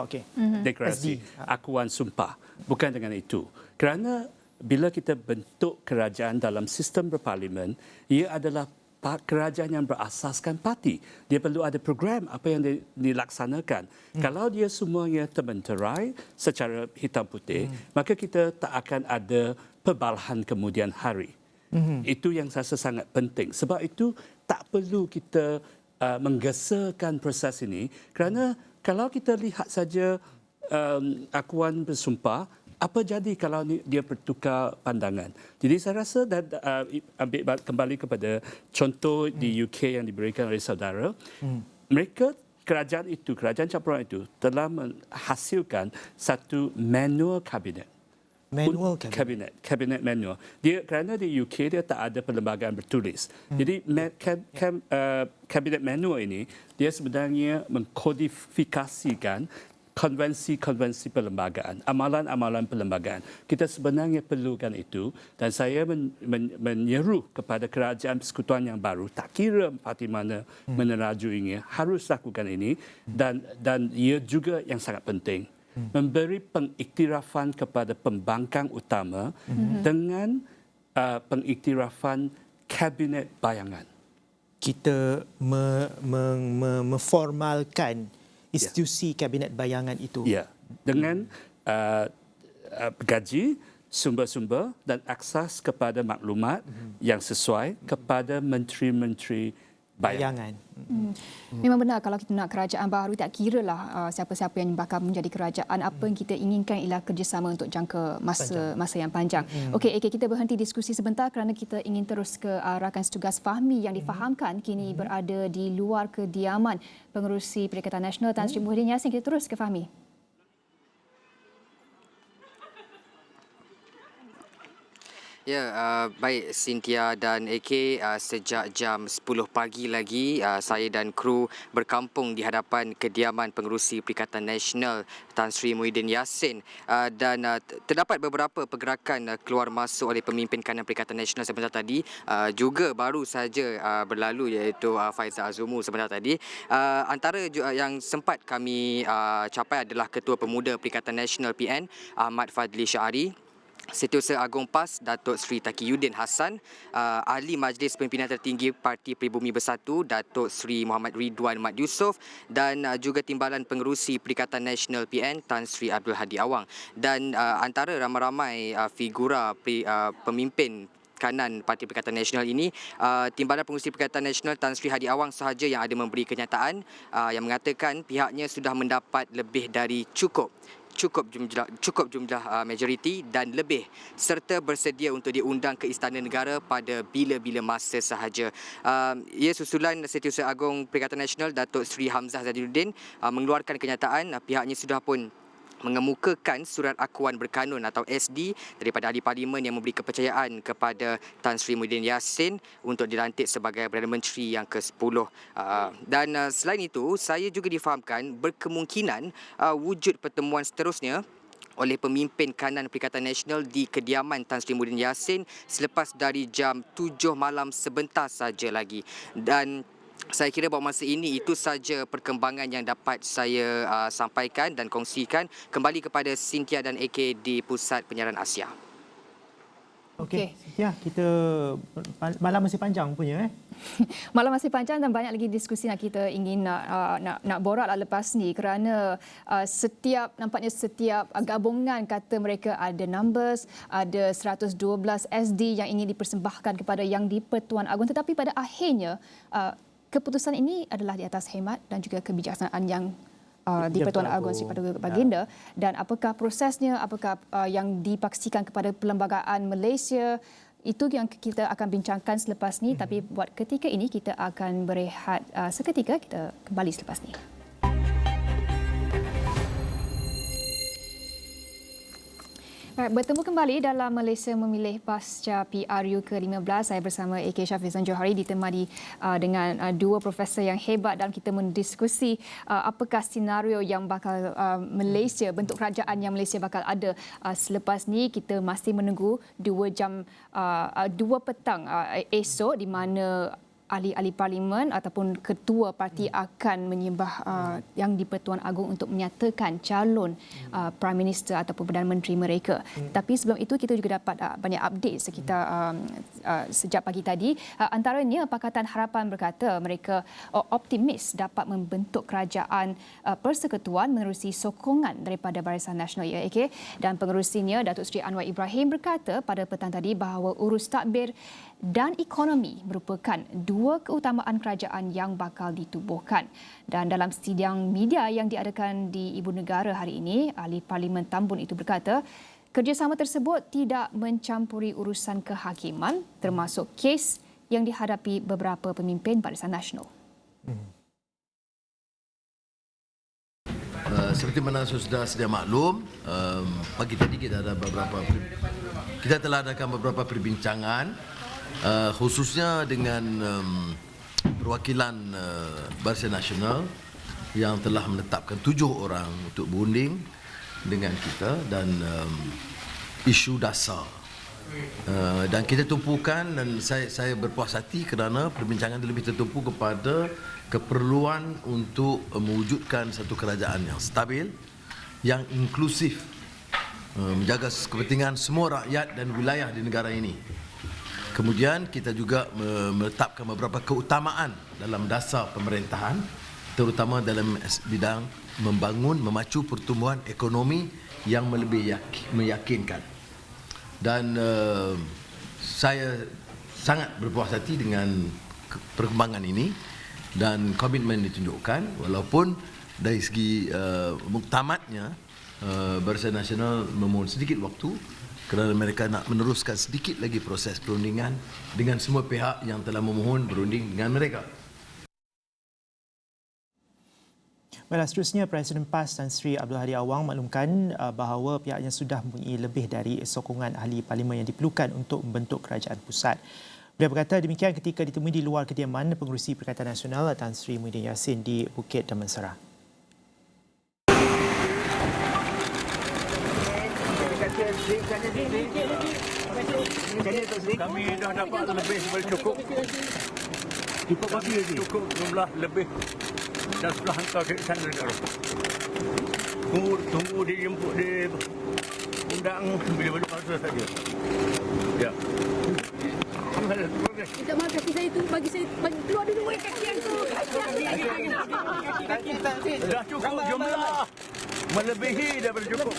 deklarasi, akuan sumpah, bukan dengan itu. Kerana bila kita bentuk kerajaan dalam sistem berparlimen, ia adalah kerajaan yang berasaskan parti. Dia perlu ada program apa yang dilaksanakan. Kalau dia semuanya termenterai secara hitam putih, maka kita tak akan ada perbalahan kemudian hari. Itu yang saya rasa sangat penting. Sebab itu tak perlu kita menggesakan proses ini kerana kalau kita lihat saja akuan bersumpah, apa jadi kalau dia bertukar pandangan. Jadi saya rasa ambil kembali kepada contoh di UK yang diberikan oleh saudara, mereka kerajaan campuran itu telah menghasilkan satu manual kabinet. Kabinet manual. Kerana di UK dia tak ada perlembagaan bertulis. Jadi kabinet manual ini dia sebenarnya mengkodifikasikan konvensi-konvensi perlembagaan, amalan-amalan perlembagaan. Kita sebenarnya perlukan itu dan saya menyeru kepada kerajaan persekutuan yang baru, tak kira parti mana menerajuinya, harus lakukan ini dan ia juga yang sangat penting. Memberi pengiktirafan kepada pembangkang utama dengan pengiktirafan kabinet bayangan. Kita memformalkan institusi kabinet bayangan itu. Ya, dengan gaji, sumber-sumber dan akses kepada maklumat yang sesuai kepada menteri-menteri bayangan. Memang benar kalau kita nak kerajaan baru, tak kiralah siapa-siapa yang bakal menjadi kerajaan, apa yang kita inginkan ialah kerjasama untuk jangka masa yang panjang. Okey, kita berhenti diskusi sebentar kerana kita ingin terus ke rakan setugas Fahmi yang difahamkan kini berada di luar kediaman Pengerusi Perikatan Nasional Tan Sri Muhyiddin Yassin. Kita terus ke Fahmi. Ya, baik Cynthia dan AK, sejak jam 10 pagi lagi saya dan kru berkampung di hadapan kediaman Pengerusi Perikatan Nasional Tan Sri Muhyiddin Yassin dan terdapat beberapa pergerakan keluar masuk oleh pemimpin kanan Perikatan Nasional sebentar tadi, juga baru saja berlalu iaitu Faizal Azumu sebentar tadi. Antara yang sempat kami capai adalah Ketua Pemuda Perikatan Nasional PN Ahmad Fadli Syahari, Setiausaha Agong PAS Datuk Seri Taqiyuddin Hassan, Ahli Majlis Pimpinan Tertinggi Parti Pribumi Bersatu Datuk Seri Muhammad Ridwan Mat Yusof dan juga Timbalan Pengerusi Perikatan Nasional PN Tan Sri Abdul Hadi Awang. Dan antara ramai-ramai figura pemimpin kanan Parti Perikatan Nasional ini, Timbalan Pengerusi Perikatan Nasional Tan Sri Hadi Awang sahaja yang ada memberi kenyataan yang mengatakan pihaknya sudah mendapat lebih dari cukup jumlah majoriti dan lebih serta bersedia untuk diundang ke Istana Negara pada bila-bila masa sahaja. Ia susulan Setiausaha Agong Perikatan Nasional Datuk Seri Hamzah Zainuddin mengeluarkan kenyataan pihaknya sudah pun mengemukakan surat akuan berkanun atau SD daripada ahli parlimen yang memberi kepercayaan kepada Tan Sri Muhyiddin Yassin untuk dilantik sebagai Perdana Menteri yang ke-10. Dan selain itu, saya juga difahamkan berkemungkinan wujud pertemuan seterusnya oleh pemimpin kanan Perikatan Nasional di kediaman Tan Sri Muhyiddin Yassin selepas dari jam 7 malam sebentar saja lagi. Dan saya kira bahawa masa ini itu saja perkembangan yang dapat saya sampaikan dan kongsikan. Kembali kepada Cynthia dan AK di Pusat Penyiaran Asia. Okey, ya, kita malam masih panjang punya Malam masih panjang dan banyak lagi diskusi yang kita ingin nak borak lepas ni kerana nampaknya setiap gabungan kata mereka ada numbers, ada 112 SD yang ingin dipersembahkan kepada Yang di-Pertuan Agong, tetapi pada akhirnya keputusan ini adalah di atas hemat dan juga kebijaksanaan yang di-Pertuan Agong Sri Paduka Baginda. Dan apakah prosesnya, apakah yang dipaksikan kepada Perlembagaan Malaysia Itu yang kita akan bincangkan selepas ni, tapi buat ketika ini kita akan berehat seketika. Kita kembali selepas ni. Baik, bertemu kembali dalam Malaysia Memilih pasca PRU ke-15. Saya bersama AK Shafizan Johari ditemani dengan dua profesor yang hebat dalam kita mendiskusi apakah senario yang bakal Malaysia, bentuk kerajaan yang Malaysia bakal ada selepas ni. Kita masih menunggu 2 petang esok di mana ahli-ahli parlimen ataupun ketua parti akan menyembah yang di-Pertuan Agong untuk menyatakan calon Prime Minister ataupun Perdana Menteri mereka. Tapi sebelum itu kita juga dapat banyak update sekitar sejak pagi tadi. Antaranya Pakatan Harapan berkata mereka optimis dapat membentuk kerajaan persekutuan menerusi sokongan daripada Barisan Nasional (AK) dan pengerusinya Datuk Seri Anwar Ibrahim berkata pada petang tadi bahawa urus tadbir dan ekonomi merupakan dua keutamaan kerajaan yang bakal ditubuhkan. Dan dalam sidang media yang diadakan di Ibu Negara hari ini, ahli Parlimen Tambun itu berkata, kerjasama tersebut tidak mencampuri urusan kehakiman termasuk kes yang dihadapi beberapa pemimpin Barisan Nasional. Seperti mana sudah sedia maklum, pagi tadi kita telah adakan beberapa perbincangan khususnya dengan perwakilan Barisan Nasional yang telah menetapkan 7 orang untuk berunding dengan kita dan isu dasar. Dan kita tumpukan dan saya berpuas hati kerana perbincangan itu lebih tertumpu kepada keperluan untuk mewujudkan satu kerajaan yang stabil, yang inklusif, menjaga kepentingan semua rakyat dan wilayah di negara ini. Kemudian kita juga meletakkan beberapa keutamaan dalam dasar pemerintahan, terutama dalam bidang memacu pertumbuhan ekonomi yang lebih meyakinkan. Dan saya sangat berpuas hati dengan perkembangan ini dan komitmen ditunjukkan, walaupun dari segi muktamadnya Barisan Nasional memohon sedikit waktu kerana mereka nak meneruskan sedikit lagi proses perundingan dengan semua pihak yang telah memohon berunding dengan mereka. Baiklah, seterusnya Presiden PAS Tan Sri Abdul Hadi Awang maklumkan bahawa pihaknya sudah mempunyai lebih dari sokongan ahli parlimen yang diperlukan untuk membentuk kerajaan pusat. Beliau berkata demikian ketika ditemui di luar kediaman Pengerusi Perikatan Nasional Tan Sri Muhyiddin Yassin di Bukit Damansara. Kami dah dapat lebih daripada cukup. Cukup bagi lagi. Cukup jumlah lebih dan sudah hantar ke sana sekarang. Tunggu dijemput di undang bila-bila masa saja. Ya. Kita maaf kaki saya tu bagi keluar dulu kaki yang tu. Dah cukup jumlah. Melebihi daripada cukup.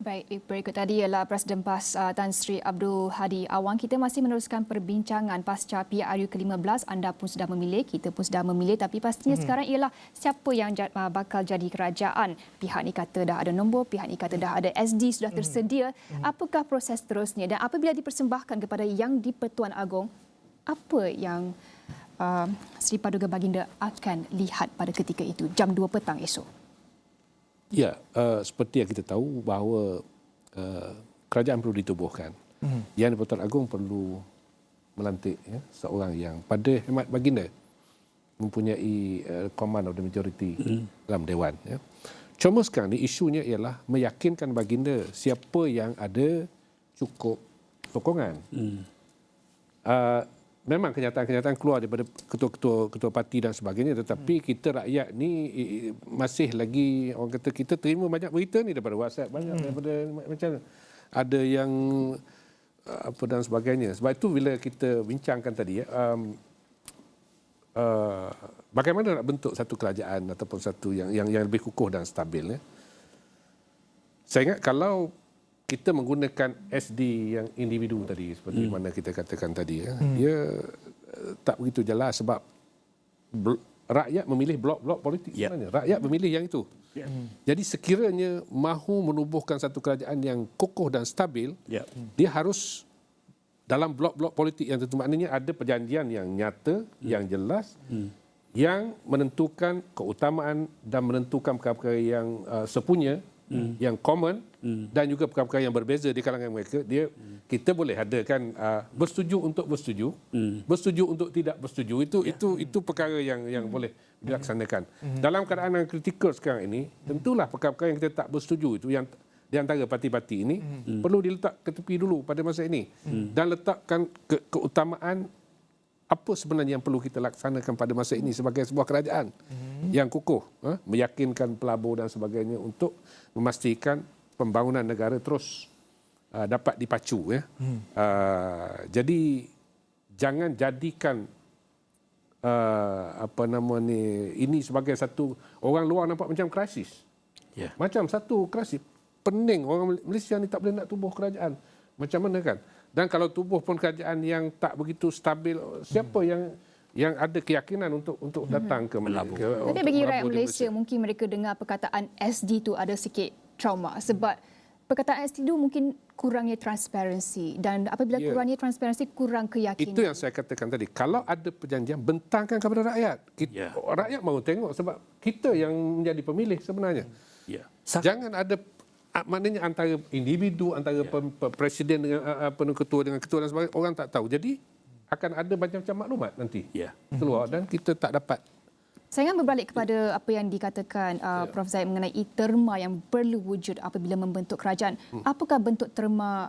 Baik, berikut tadi ialah Presiden PAS Tan Sri Abdul Hadi Awang. Kita masih meneruskan perbincangan pasca PRU ke-15. Anda pun sudah memilih, kita pun sudah memilih, tapi pastinya sekarang ialah siapa yang bakal jadi kerajaan. Pihak ni kata dah ada nombor, pihak ni kata dah ada SD sudah tersedia. Apakah proses terusnya dan apabila dipersembahkan kepada Yang di-Pertuan Agong, apa yang Sri Paduka Baginda akan lihat pada ketika itu, jam 2 petang esok? Ya, seperti yang kita tahu bahawa kerajaan perlu ditubuhkan. Yang di-Pertuan Agong perlu melantik seorang yang pada hemat baginda mempunyai command of the majority dalam Dewan. Cuma sekarang ni isunya ialah meyakinkan baginda siapa yang ada cukup sokongan. Memang kenyataan-kenyataan keluar daripada ketua-ketua parti dan sebagainya, tetapi kita rakyat ni masih lagi, orang kata, kita terima banyak berita ni daripada WhatsApp, banyak daripada macam ada yang apa dan sebagainya. Sebab itu bila kita bincangkan tadi bagaimana nak bentuk satu kerajaan ataupun satu yang lebih kukuh dan stabil. Saya ingat kalau kita menggunakan SD yang individu tadi seperti mana kita katakan tadi, dia tak begitu jelas sebab rakyat memilih blok-blok politik sebenarnya. Rakyat memilih yang itu. Jadi sekiranya mahu menubuhkan satu kerajaan yang kokoh dan stabil, dia harus dalam blok-blok politik yang tentu, maknanya ada perjanjian yang nyata, yang jelas, yang menentukan keutamaan dan menentukan perkara-perkara yang sepunya, yang common, dan juga perkara-perkara yang berbeza di kalangan mereka. Kita boleh ada kan bersetuju untuk bersetuju, bersetuju untuk tidak bersetuju. Itu perkara yang boleh dilaksanakan. Dalam keadaan yang kritikal sekarang ini, tentulah perkara-perkara yang kita tak bersetuju itu yang di antara parti-parti ini perlu diletak ke tepi dulu pada masa ini dan letakkan keutamaan apa sebenarnya yang perlu kita laksanakan pada masa ini sebagai sebuah kerajaan yang kukuh, meyakinkan pelabur dan sebagainya untuk memastikan pembangunan negara terus dapat dipacu. Jadi jangan jadikan ini sebagai satu, orang luar nampak macam krisis. Macam satu krisis. Pening orang Malaysia ni tak boleh nak tubuh kerajaan. Macam mana kan? Dan kalau tubuh pun kerajaan yang tak begitu stabil, siapa yang ada keyakinan untuk datang ke Melabur? Tapi bagi rakyat Malaysia, mungkin mereka dengar perkataan SD tu ada sikit trauma sebab perkataan SD tu mungkin kurangnya transparansi, dan apabila kurangnya transparansi, kurang keyakinan. Itu yang saya katakan tadi. Kalau ada perjanjian, bentangkan kepada rakyat. Rakyat mahu tengok sebab kita yang menjadi pemilih sebenarnya. Jangan ada, maknanya antara individu, antara presiden dengan ketua dengan ketua dan sebagainya, orang tak tahu. Jadi akan ada macam-macam maklumat nanti keluar dan kita tak dapat. Saya ingin berbalik kepada apa yang dikatakan Prof Zaid mengenai terma yang perlu wujud apabila membentuk kerajaan. Apakah bentuk terma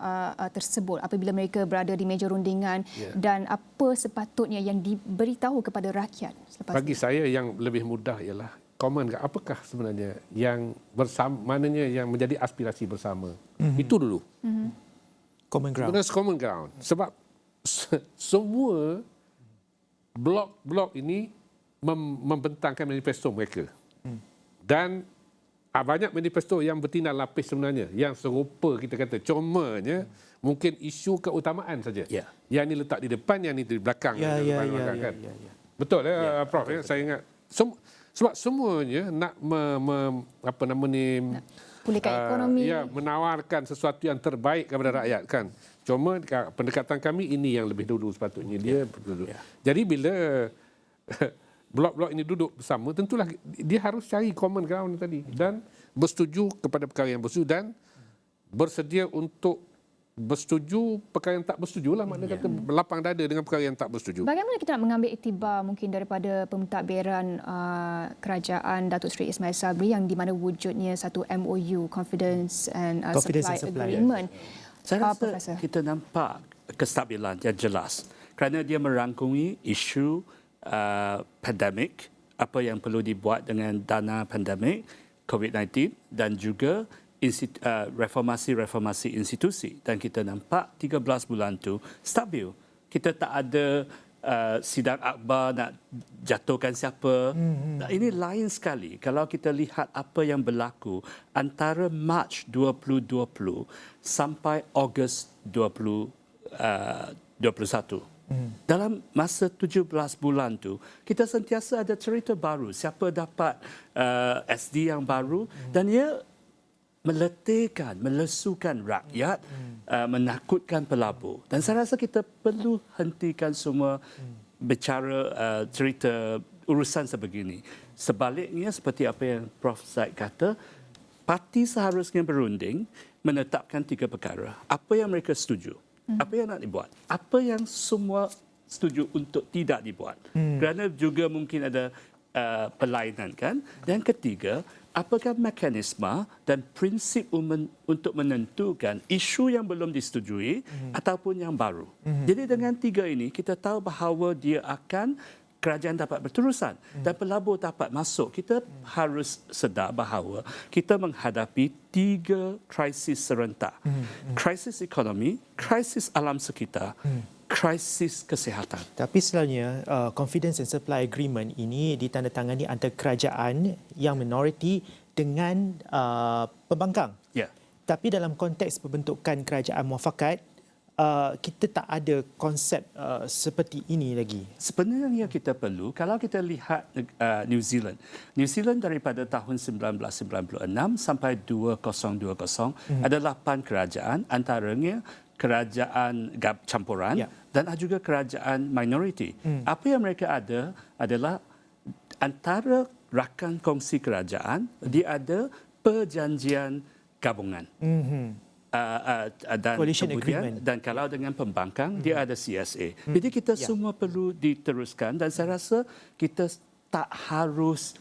tersebut apabila mereka berada di meja rundingan dan apa sepatutnya yang diberitahu kepada rakyat selepas Bagi saya yang lebih mudah ialah common, apakah sebenarnya yang bersama, maknanya yang menjadi aspirasi bersama. Itu dulu. Common ground. Common ground. Sebab semua blok-blok ini membentangkan manifesto mereka. Dan banyak manifesto yang bertindak lapis sebenarnya, yang serupa kita kata. Cumanya mungkin isu keutamaan saja. Yang ini letak di depan, yang ini di belakang. Betul Prof? Saya ingat. Sebab semuanya nak pulihkan ekonomi, menawarkan sesuatu yang terbaik kepada rakyat kan. Cuma pendekatan kami ini yang lebih dulu sepatutnya dia. Jadi bila blok-blok ini duduk bersama, tentulah dia harus cari common ground tadi dan bersetuju kepada perkara yang bersetuju dan bersedia untuk bersetuju perkara yang tak bersetuju lah, maknanya kata lapang dada dengan perkara yang tak bersetuju. Bagaimana kita nak mengambil iktibar mungkin daripada pentadbiran kerajaan Datuk Seri Ismail Sabri yang di mana wujudnya satu MOU, Confidence and Supply Agreement. Saya rasa kita nampak kestabilan yang jelas kerana dia merangkumi isu pandemik, apa yang perlu dibuat dengan dana pandemik COVID-19 dan juga reformasi institusi, dan kita nampak 13 bulan tu stabil. Kita tak ada sidang akbar nak jatuhkan siapa. Ini lain sekali kalau kita lihat apa yang berlaku antara Mac 2020 sampai Ogos 2021. Dalam masa 17 bulan tu, kita sentiasa ada cerita baru. Siapa dapat SD yang baru dan ia meletihkan, melesukan rakyat, menakutkan pelabur. Dan saya rasa kita perlu hentikan semua bicara cerita urusan sebegini. Sebaliknya, seperti apa yang Prof Zaid kata, parti seharusnya berunding menetapkan 3 perkara. Apa yang mereka setuju, apa yang nak dibuat, apa yang semua setuju untuk tidak dibuat. Kerana juga mungkin ada perlainan kan. Dan ketiga, apakah mekanisme dan prinsip untuk menentukan isu yang belum disetujui ataupun yang baru. Jadi dengan 3 ini kita tahu bahawa dia akan kerajaan dapat berterusan dan pelabur dapat masuk. Kita harus sedar bahawa kita menghadapi 3 krisis serentak. Krisis ekonomi, krisis alam sekitar, krisis kesihatan. Tapi selalunya Confidence and Supply Agreement ini ditandatangani antara kerajaan yang minoriti dengan pembangkang. Tapi dalam konteks pembentukan kerajaan muafakat, kita tak ada konsep seperti ini lagi. Sebenarnya kita perlu, kalau kita lihat New Zealand. New Zealand daripada tahun 1996 sampai 2020 ada 8 kerajaan, antaranya kerajaan campuran dan juga kerajaan minoriti. Apa yang mereka ada adalah antara rakan kongsi kerajaan, dia ada perjanjian gabungan. Dan Coalition kemudian agreement. dan kalau dengan pembangkang dia ada CSA. Jadi kita semua perlu diteruskan dan saya rasa kita tak harus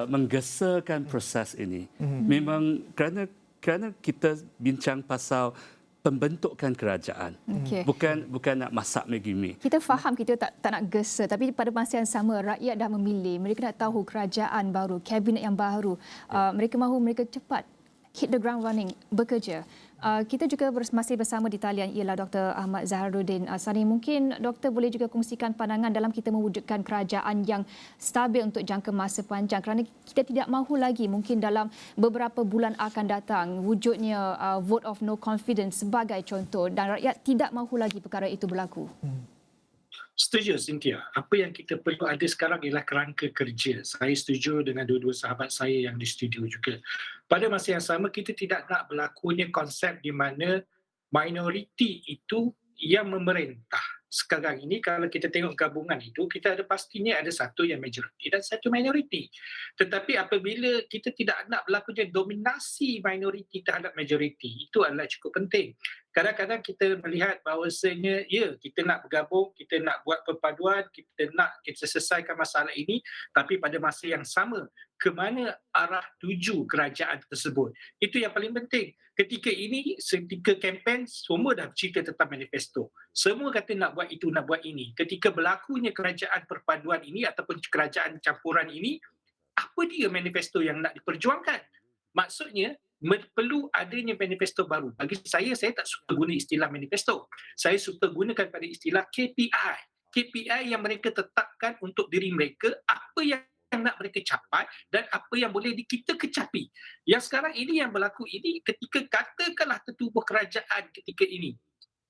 menggeserkan proses ini. Memang kerana kita bincang pasal pembentukan kerajaan. Okey. Bukan nak masak Maggi. Kita faham kita tak nak gesa, tapi pada masa yang sama rakyat dah memilih. Mereka nak tahu kerajaan baru, kabinet yang baru. Mereka mahu mereka cepat hit the ground running, bekerja. Kita juga masih bersama di talian ialah Dr. Ahmad Zaharuddin Sani. Mungkin doktor boleh juga kongsikan pandangan dalam kita mewujudkan kerajaan yang stabil untuk jangka masa panjang, kerana kita tidak mahu lagi mungkin dalam beberapa bulan akan datang wujudnya vote of no confidence sebagai contoh, dan rakyat tidak mahu lagi perkara itu berlaku. Setuju Cynthia. Apa yang kita perlu ada sekarang ialah kerangka kerja. Saya setuju dengan dua-dua sahabat saya yang di studio juga. Pada masa yang sama, kita tidak nak berlakunya konsep di mana minoriti itu yang memerintah. Sekarang ini kalau kita tengok gabungan itu, kita ada pastinya ada satu yang majoriti dan satu minoriti. Tetapi apabila kita tidak nak berlakunya dominasi minoriti terhadap majoriti, itu adalah cukup penting. Kadang-kadang kita melihat bahawasanya ya, kita nak bergabung, kita nak buat perpaduan, kita selesaikan masalah ini, tapi pada masa yang sama, ke mana arah tuju kerajaan tersebut. Itu yang paling penting. Ketika ini, ketika kempen, semua dah cerita tentang manifesto. Semua kata nak buat itu, nak buat ini. Ketika berlakunya kerajaan perpaduan ini ataupun kerajaan campuran ini, apa dia manifesto yang nak diperjuangkan? Maksudnya, perlu adanya manifesto baru. Bagi saya tak suka guna istilah manifesto. Saya suka gunakan pada istilah KPI. KPI yang mereka tetapkan untuk diri mereka, apa yang nak mereka capai dan apa yang boleh kita kecapi. Yang sekarang ini yang berlaku ini, ketika katakanlah tertubuh kerajaan ketika ini,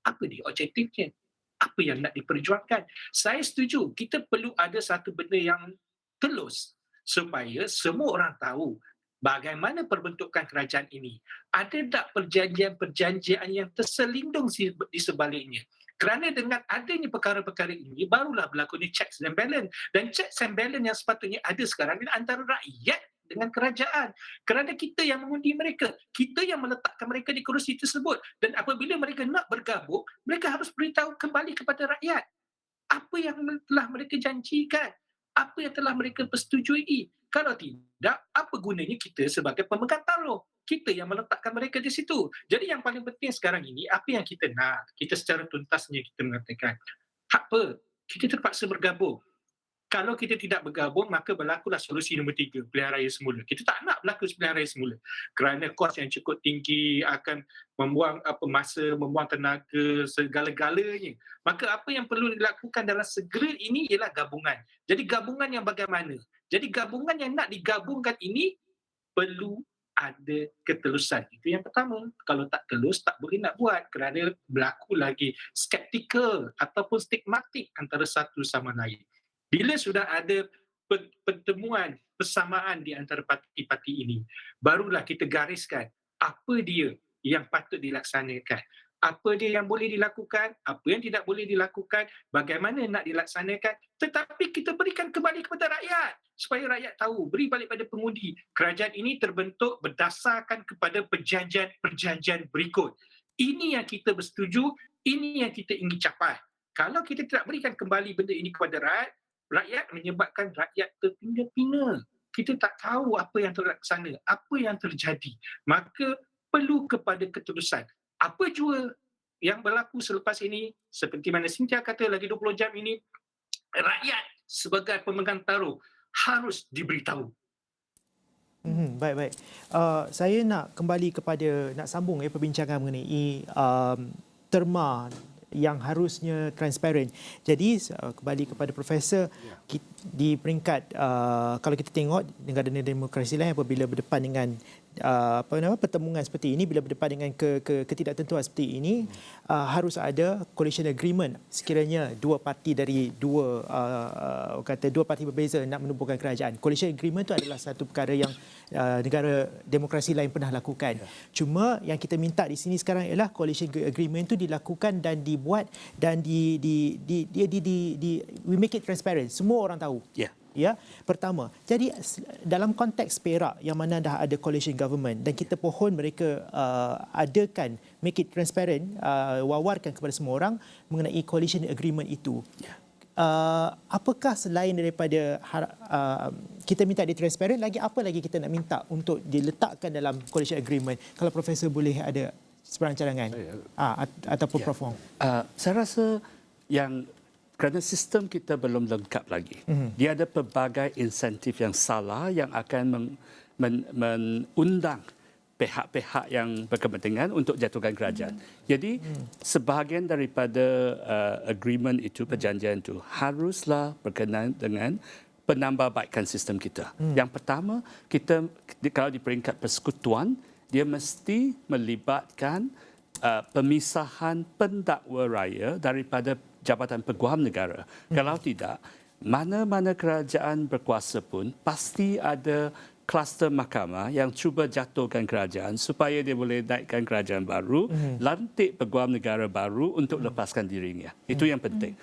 apa dia objektifnya? Apa yang nak diperjuangkan? Saya setuju, kita perlu ada satu benda yang telus supaya semua orang tahu bagaimana perbentukan kerajaan ini. Ada tak perjanjian-perjanjian yang terselindung di sebaliknya? Kerana dengan adanya perkara-perkara ini, barulah berlakunya checks and balance. Dan checks and balance yang sepatutnya ada sekarang ini antara rakyat dengan kerajaan. Kerana kita yang mengundi mereka. Kita yang meletakkan mereka di kerusi tersebut. Dan apabila mereka nak bergabung, mereka harus beritahu kembali kepada rakyat apa yang telah mereka janjikan, apa yang telah mereka persetujui. Kalau tidak, apa gunanya kita sebagai pemegang taruh? Kita yang meletakkan mereka di situ. Jadi yang paling penting sekarang ini, apa yang kita nak? Kita secara tuntasnya kita mengatakan, apa? Kita terpaksa bergabung. Kalau kita tidak bergabung, maka berlakulah solusi nombor 3, pilihan raya semula. Kita tak nak berlaku pilihan raya semula. Kerana kos yang cukup tinggi akan membuang masa, membuang tenaga, segala-galanya. Maka apa yang perlu dilakukan dalam segera ini ialah gabungan. Jadi gabungan yang bagaimana? Jadi gabungan yang nak digabungkan ini perlu ada ketelusan. Itu yang pertama. Kalau tak telus, tak boleh nak buat kerana berlaku lagi skeptikal ataupun stigmatik antara satu sama lain. Bila sudah ada pertemuan, persamaan di antara parti-parti ini, barulah kita gariskan apa dia yang patut dilaksanakan. Apa dia yang boleh dilakukan, apa yang tidak boleh dilakukan, bagaimana nak dilaksanakan. Tetapi kita berikan kembali kepada rakyat supaya rakyat tahu, beri balik pada pengundi. Kerajaan ini terbentuk berdasarkan kepada perjanjian berikut. Ini yang kita bersetuju, ini yang kita ingin capai. Kalau kita tidak berikan kembali benda ini kepada rakyat menyebabkan rakyat terpinga-pinga. Kita tak tahu apa yang terlaksana, apa yang terjadi. Maka perlu kepada ketulusan. Apa jua yang berlaku selepas ini, seperti mana Cynthia kata lagi 20 jam ini, rakyat sebagai pemegang taruh harus diberitahu. Baik. Saya nak kembali nak sambung perbincangan mengenai terma yang harusnya transparent. Jadi kembali kepada Profesor, di peringkat kalau kita tengok negara-negara demokrasi lain apabila berdepan dengan pertemuan seperti ini, bila berdepan dengan ketidaktentuan seperti ini, harus ada coalition agreement sekiranya dua parti dari dua parti berbeza nak menubuhkan kerajaan. Coalition agreement itu adalah satu perkara yang negara demokrasi lain pernah lakukan. Cuma yang kita minta di sini sekarang ialah coalition agreement itu dilakukan dan dibuat dan we make it transparent. Semua orang tahu. Ya, pertama. Jadi dalam konteks Perak yang mana dah ada coalition government dan kita pohon mereka adakan, make it transparent, wawarkan kepada semua orang mengenai coalition agreement itu. Apakah selain daripada kita minta dia transparent, lagi apa lagi kita nak minta untuk diletakkan dalam coalition agreement? Kalau Profesor boleh ada sebarang cadangan ataupun Prof Wong. Saya rasa yang kerana sistem kita belum lengkap lagi. Dia ada pelbagai insentif yang salah yang akan mengundang pihak-pihak yang berkepentingan untuk jatuhkan kerajaan. Jadi sebahagian daripada agreement itu, perjanjian itu haruslah berkenaan dengan penambahbaikan sistem kita. Yang pertama, kita kalau di peringkat persekutuan, dia mesti melibatkan pemisahan pendakwa raya daripada Jabatan Peguam Negara. Kalau tidak, mana-mana kerajaan berkuasa pun pasti ada kluster mahkamah yang cuba jatuhkan kerajaan supaya dia boleh naikkan kerajaan baru, lantik Peguam Negara baru untuk lepaskan dirinya. Itu yang penting.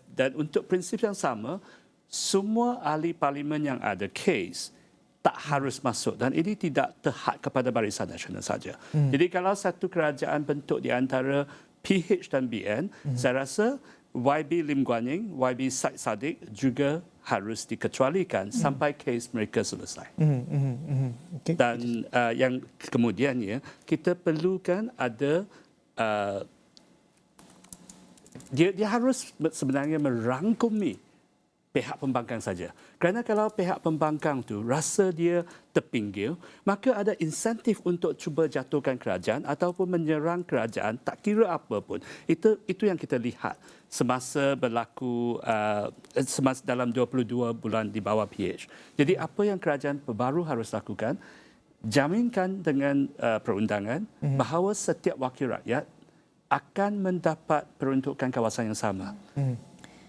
Dan untuk prinsip yang sama, semua ahli parlimen yang ada kes tak harus masuk dan ini tidak terhad kepada Barisan Nasional saja. Jadi kalau satu kerajaan bentuk di antara PH dan BN, saya rasa YB Lim Guan Eng, YB Said Saddiq juga harus dikecualikan sampai kes mereka selesai. Dan yang kemudiannya, kita perlukan ada dia harus sebenarnya merangkumi pihak pembangkang saja. Kerana kalau pihak pembangkang tu rasa dia terpinggil, maka ada insentif untuk cuba jatuhkan kerajaan ataupun menyerang kerajaan, tak kira apa pun. Itu yang kita lihat semasa berlaku semasa dalam 22 bulan di bawah PH. Jadi apa yang kerajaan baru harus lakukan, jaminkan dengan perundangan bahawa setiap wakil rakyat akan mendapat peruntukan kawasan yang sama.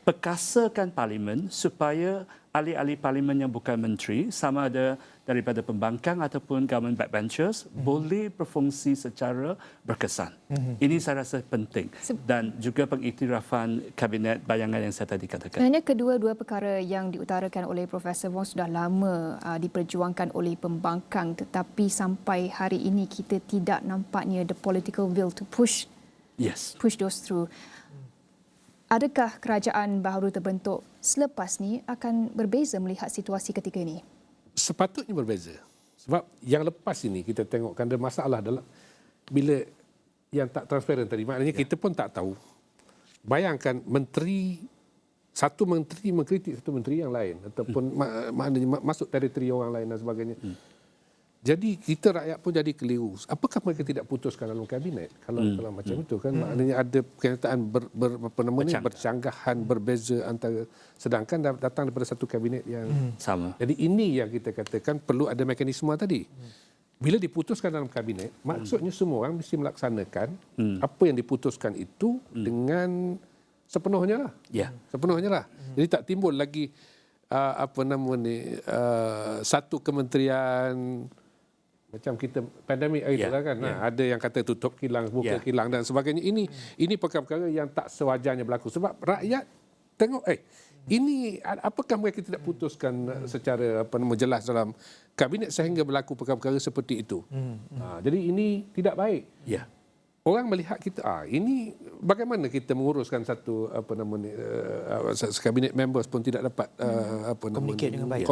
Perkasakan parlimen supaya ahli-ahli parlimen yang bukan menteri, sama ada daripada pembangkang ataupun government backbenchers, boleh berfungsi secara berkesan. Ini saya rasa penting. Dan juga pengiktirafan kabinet bayangan yang saya tadi katakan. Sebenarnya kedua-dua perkara yang diutarakan oleh Profesor Wong sudah lama diperjuangkan oleh pembangkang, tetapi sampai hari ini kita tidak nampaknya the political will to push those through. Adakah kerajaan baru terbentuk selepas ni akan berbeza melihat situasi ketika ini? Sepatutnya berbeza. Sebab yang lepas ini kita tengokkan ada masalah dalam bila yang tak transparan tadi. Maknanya kita pun tak tahu. Bayangkan satu menteri mengkritik satu menteri yang lain ataupun maknanya masuk teritori orang lain dan sebagainya. Jadi kita rakyat pun jadi keliru. Apakah mereka tidak putuskan dalam kabinet? Kalau macam itu kan maknanya ada kenyataan bercanggahan berbeza antara, sedangkan datang daripada satu kabinet yang sama. Jadi ini yang kita katakan perlu ada mekanisme tadi. Bila diputuskan dalam kabinet, maksudnya semua orang mesti melaksanakan apa yang diputuskan itu dengan sepenuhnya lah. Sepenuhnya lah. Jadi tak timbul lagi satu kementerian macam kita pandemik itu kan. Ada yang kata tutup kilang, buka kilang dan sebagainya. Ini perkara-perkara yang tak sewajarnya berlaku. Sebab rakyat tengok, ini apakah mereka tidak putuskan secara jelas dalam kabinet sehingga berlaku perkara-perkara seperti itu. Jadi ini tidak baik. Orang melihat kita, ini bagaimana kita menguruskan satu kabinet members pun tidak dapat dengan baik.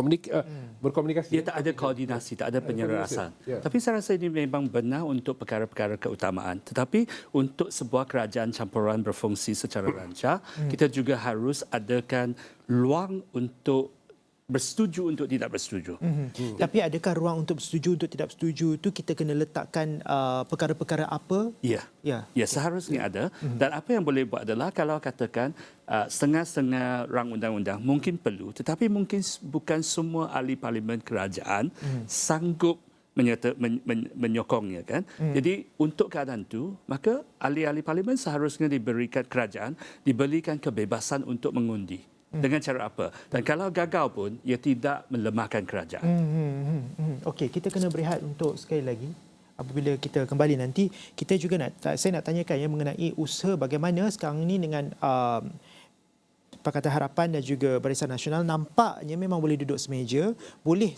Berkomunikasi. Dia tak ada koordinasi, tak ada penyelarasan. Tapi saya rasa ini memang benar untuk perkara-perkara keutamaan. Tetapi untuk sebuah kerajaan campuran berfungsi secara lancar, kita juga harus adakan ruang untuk bersetuju untuk tidak bersetuju. Tapi adakah ruang untuk bersetuju untuk tidak bersetuju itu kita kena letakkan perkara-perkara apa? Ya, seharusnya ada. Dan apa yang boleh buat adalah kalau katakan setengah-setengah rang undang-undang mungkin perlu, tetapi mungkin bukan semua ahli parlimen kerajaan sanggup menyokongnya kan. Jadi untuk keadaan itu, maka ahli-ahli parlimen seharusnya diberikan kerajaan, diberikan kebebasan untuk mengundi. Dengan cara apa? Dan kalau gagal pun, ia tidak melemahkan kerajaan. Okey, kita kena berehat untuk sekali lagi. Apabila kita kembali nanti, kita juga saya nak tanyakan mengenai usaha bagaimana sekarang ni dengan Pakatan Harapan dan juga Barisan Nasional nampaknya memang boleh duduk semeja,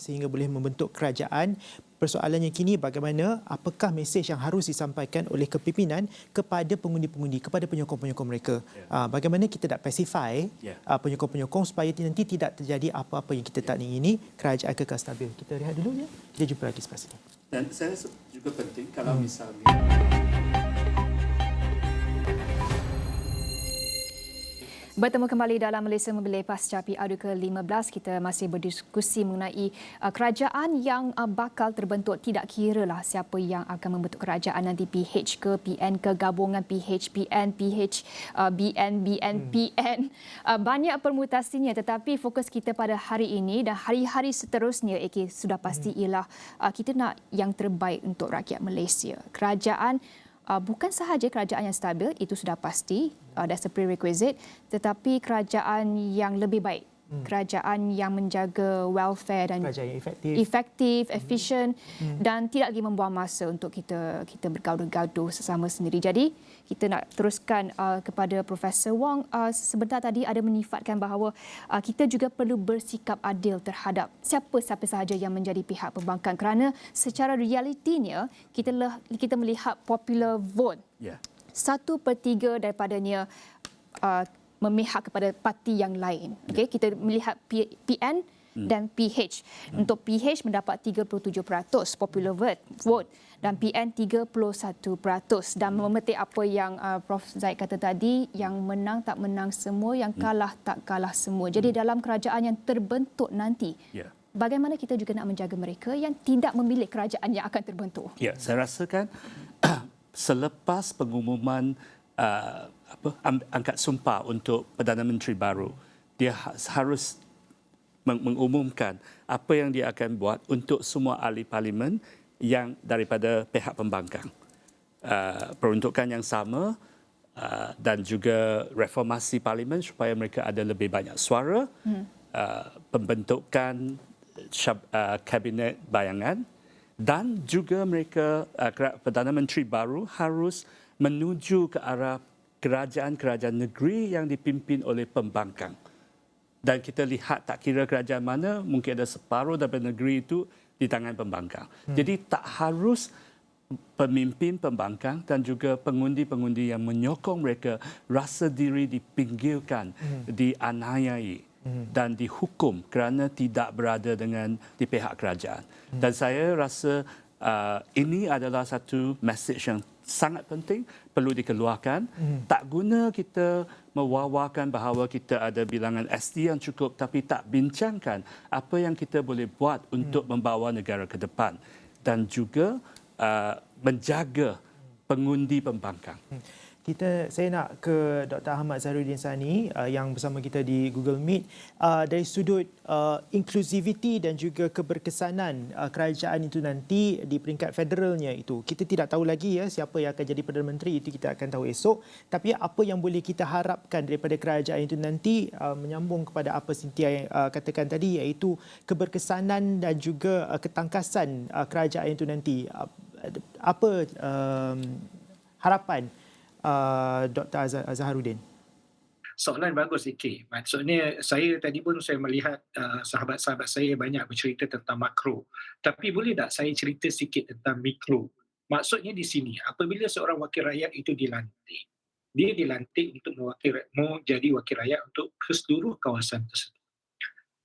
sehingga boleh membentuk kerajaan. Persoalannya kini bagaimana, apakah mesej yang harus disampaikan oleh kepimpinan kepada pengundi-pengundi, kepada penyokong-penyokong mereka. Bagaimana kita nak pacify penyokong-penyokong supaya nanti tidak terjadi apa-apa yang kita tak ingini, kerajaan kekal stabil. Kita rehat dulu ya. Kita jumpa lagi selepas ini. Dan saya juga penting kalau misalnya Bertemu kembali dalam Malaysia Memilih pasca PRU ke-15, kita masih berdiskusi mengenai kerajaan yang bakal terbentuk. Tidak kiralah siapa yang akan membentuk kerajaan nanti, PH ke, PN ke, gabungan PH, PN, PH, BN, BN, PN. Banyak permutasinya, tetapi fokus kita pada hari ini dan hari-hari seterusnya, sudah pasti ialah kita nak yang terbaik untuk rakyat Malaysia. Kerajaan bukan sahaja kerajaan yang stabil, itu sudah pasti, that's a prerequisite, tetapi kerajaan yang lebih baik, kerajaan yang menjaga welfare dan kerajaan yang efektif, efisien dan tidak lagi membuang masa untuk kita bergaduh-gaduh sesama sendiri. Jadi kita nak teruskan kepada Profesor Wong. Sebentar tadi ada menyifatkan bahawa kita juga perlu bersikap adil terhadap siapa-siapa sahaja yang menjadi pihak pembangkang, kerana secara realitinya kita melihat popular vote. 1/3 daripadanya memihak kepada parti yang lain. Okey, kita melihat PN dan PH. Untuk PH mendapat 37% popular vote dan PN 31%. Dan memetik apa yang Prof Zaid kata tadi, yang menang tak menang semua, yang kalah tak kalah semua. Jadi dalam kerajaan yang terbentuk nanti, bagaimana kita juga nak menjaga mereka yang tidak memilih kerajaan yang akan terbentuk? Ya, saya rasakan selepas pengumuman angkat sumpah untuk Perdana Menteri baru, dia harus mengumumkan apa yang dia akan buat untuk semua ahli parlimen yang daripada pihak pembangkang. Peruntukan yang sama dan juga reformasi parlimen supaya mereka ada lebih banyak suara, pembentukan kabinet bayangan, dan juga mereka Perdana Menteri baru harus menuju ke arah kerajaan-kerajaan negeri yang dipimpin oleh pembangkang. Dan kita lihat tak kira kerajaan mana, mungkin ada separuh daripada negeri itu di tangan pembangkang. Jadi tak harus pemimpin pembangkang dan juga pengundi-pengundi yang menyokong mereka rasa diri dipinggirkan, dianiayai dan dihukum kerana tidak berada di pihak kerajaan. Dan saya rasa ini adalah satu mesej yang sangat penting, perlu dikeluarkan. Tak guna kita mewawarkan bahawa kita ada bilangan SD yang cukup tapi tak bincangkan apa yang kita boleh buat untuk membawa negara ke depan dan juga menjaga pengundi pembangkang. Saya nak ke Dr. Ahmad Zahiruddin Sani yang bersama kita di Google Meet. Dari sudut inklusiviti dan juga keberkesanan kerajaan itu nanti di peringkat federalnya itu, kita tidak tahu lagi siapa yang akan jadi Perdana Menteri, itu kita akan tahu esok. Tapi apa yang boleh kita harapkan daripada kerajaan itu nanti, menyambung kepada apa Cynthia katakan tadi, iaitu keberkesanan dan juga ketangkasan kerajaan itu nanti. Apa harapan Dr. Zahiruddin? Soalan bagus sikit. Maksudnya saya tadi pun saya melihat sahabat-sahabat saya banyak bercerita tentang makro. Tapi boleh tak saya cerita sikit tentang mikro? Maksudnya di sini, apabila seorang wakil rakyat itu dilantik, dia dilantik untuk menjadi wakil rakyat untuk seluruh kawasan tersebut.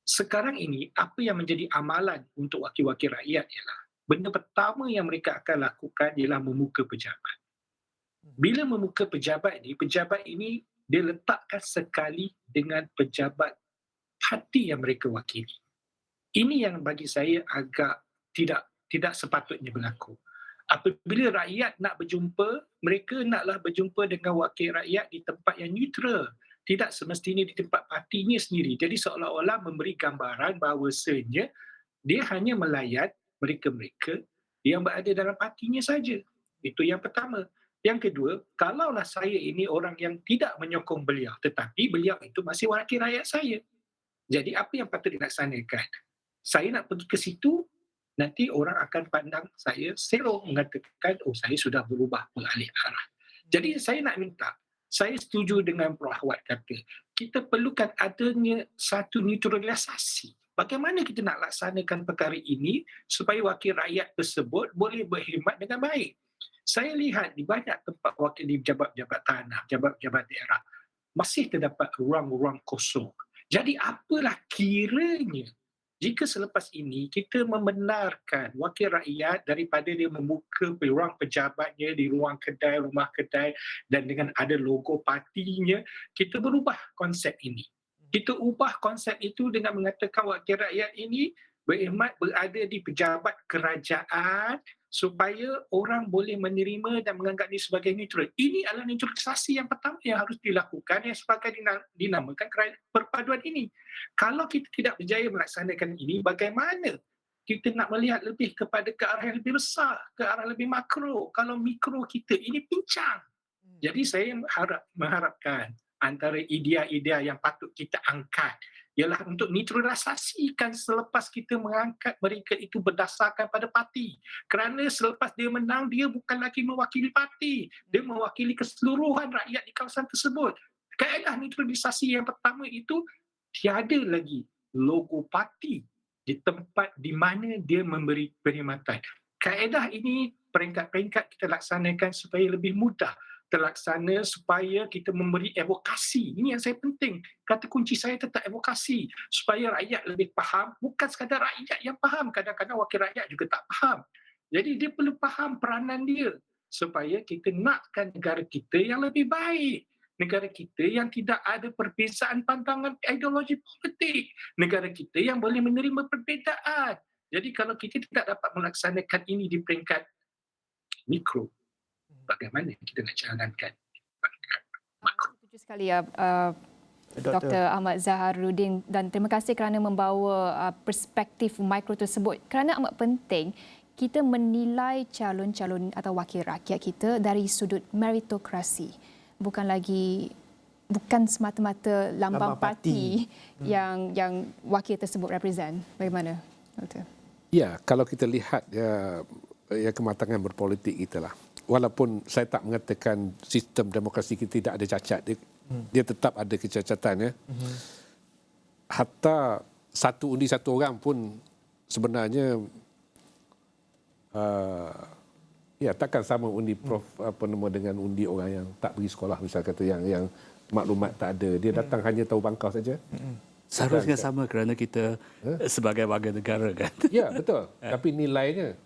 Sekarang ini, apa yang menjadi amalan untuk wakil-wakil rakyat ialah, benda pertama yang mereka akan lakukan ialah memuka pejabat. Bila memuka pejabat ini dia letakkan sekali dengan pejabat parti yang mereka wakili. Ini yang bagi saya agak tidak sepatutnya berlaku. Apabila rakyat nak berjumpa, mereka naklah berjumpa dengan wakil rakyat di tempat yang neutral. Tidak semestinya di tempat partinya sendiri. Jadi seolah-olah memberi gambaran bahawasanya dia hanya melayan mereka-mereka yang berada dalam partinya saja. Itu yang pertama. Yang kedua, kalaulah saya ini orang yang tidak menyokong beliau, tetapi beliau itu masih wakil rakyat saya. Jadi apa yang patut dilaksanakan? Saya nak pergi ke situ, nanti orang akan pandang saya serong, mengatakan, oh saya sudah berubah beralih arah. Jadi saya nak minta, saya setuju dengan Prof. Ahwat kata, kita perlukan adanya satu neutralisasi. Bagaimana kita nak laksanakan perkara ini supaya wakil rakyat tersebut boleh berkhidmat dengan baik. Saya lihat di banyak tempat wakil di pejabat-pejabat tanah, pejabat-pejabat daerah, masih terdapat ruang-ruang kosong. Jadi apalah kiranya jika selepas ini kita membenarkan wakil rakyat daripada dia membuka ruang pejabatnya di ruang kedai, rumah kedai dan dengan ada logo partinya, kita berubah konsep ini. Kita ubah konsep itu dengan mengatakan wakil rakyat ini berkhidmat berada di pejabat kerajaan supaya orang boleh menerima dan menganggap ini sebagai neutral. Ini adalah neutralisasi yang pertama yang harus dilakukan yang sebagai dinamakan perpaduan ini. Kalau kita tidak berjaya melaksanakan ini, bagaimana kita nak melihat lebih kepada ke arah yang lebih besar, ke arah lebih makro. Kalau mikro kita ini pincang. Jadi saya mengharapkan antara idea-idea yang patut kita angkat ialah untuk neutralisasikan selepas kita mengangkat mereka itu berdasarkan pada parti. Kerana selepas dia menang, dia bukan lagi mewakili parti. Dia mewakili keseluruhan rakyat di kawasan tersebut. Kaedah neutralisasi yang pertama itu, tiada lagi logo parti di tempat di mana dia memberi perkhidmatan. Kaedah ini peringkat-peringkat kita laksanakan supaya lebih mudah terlaksana, supaya kita memberi evokasi. Ini yang saya penting. Kata kunci saya tetap evokasi. Supaya rakyat lebih faham. Bukan sekadar rakyat yang faham. Kadang-kadang wakil rakyat juga tak faham. Jadi dia perlu faham peranan dia. Supaya kita nakkan negara kita yang lebih baik. Negara kita yang tidak ada perbezaan pandangan ideologi politik. Negara kita yang boleh menerima perbezaan. Jadi kalau kita tidak dapat melaksanakan ini di peringkat mikro, bagaimana kita nak jalankan makro. Setuju sekali ya, Dr. Ahmad Zaharuddin, dan terima kasih kerana membawa perspektif mikro tersebut. Kerana amat penting kita menilai calon-calon atau wakil rakyat kita dari sudut meritokrasi. Bukan semata-mata lambang parti yang wakil tersebut represent. Bagaimana, Dr.? Ya, kalau kita lihat ya kematangan berpolitik kita lah. Walaupun saya tak mengatakan sistem demokrasi kita tidak ada cacat, dia tetap ada kecacatan. Ya. Hatta satu undi satu orang pun sebenarnya takkan sama undi Prof dengan undi orang yang tak pergi sekolah, misal kata yang maklumat tak ada. Dia datang hanya tahu bangkau saja. Seharusnya sama kerana kita sebagai warga negara kan. Ya, betul. Tapi nilainya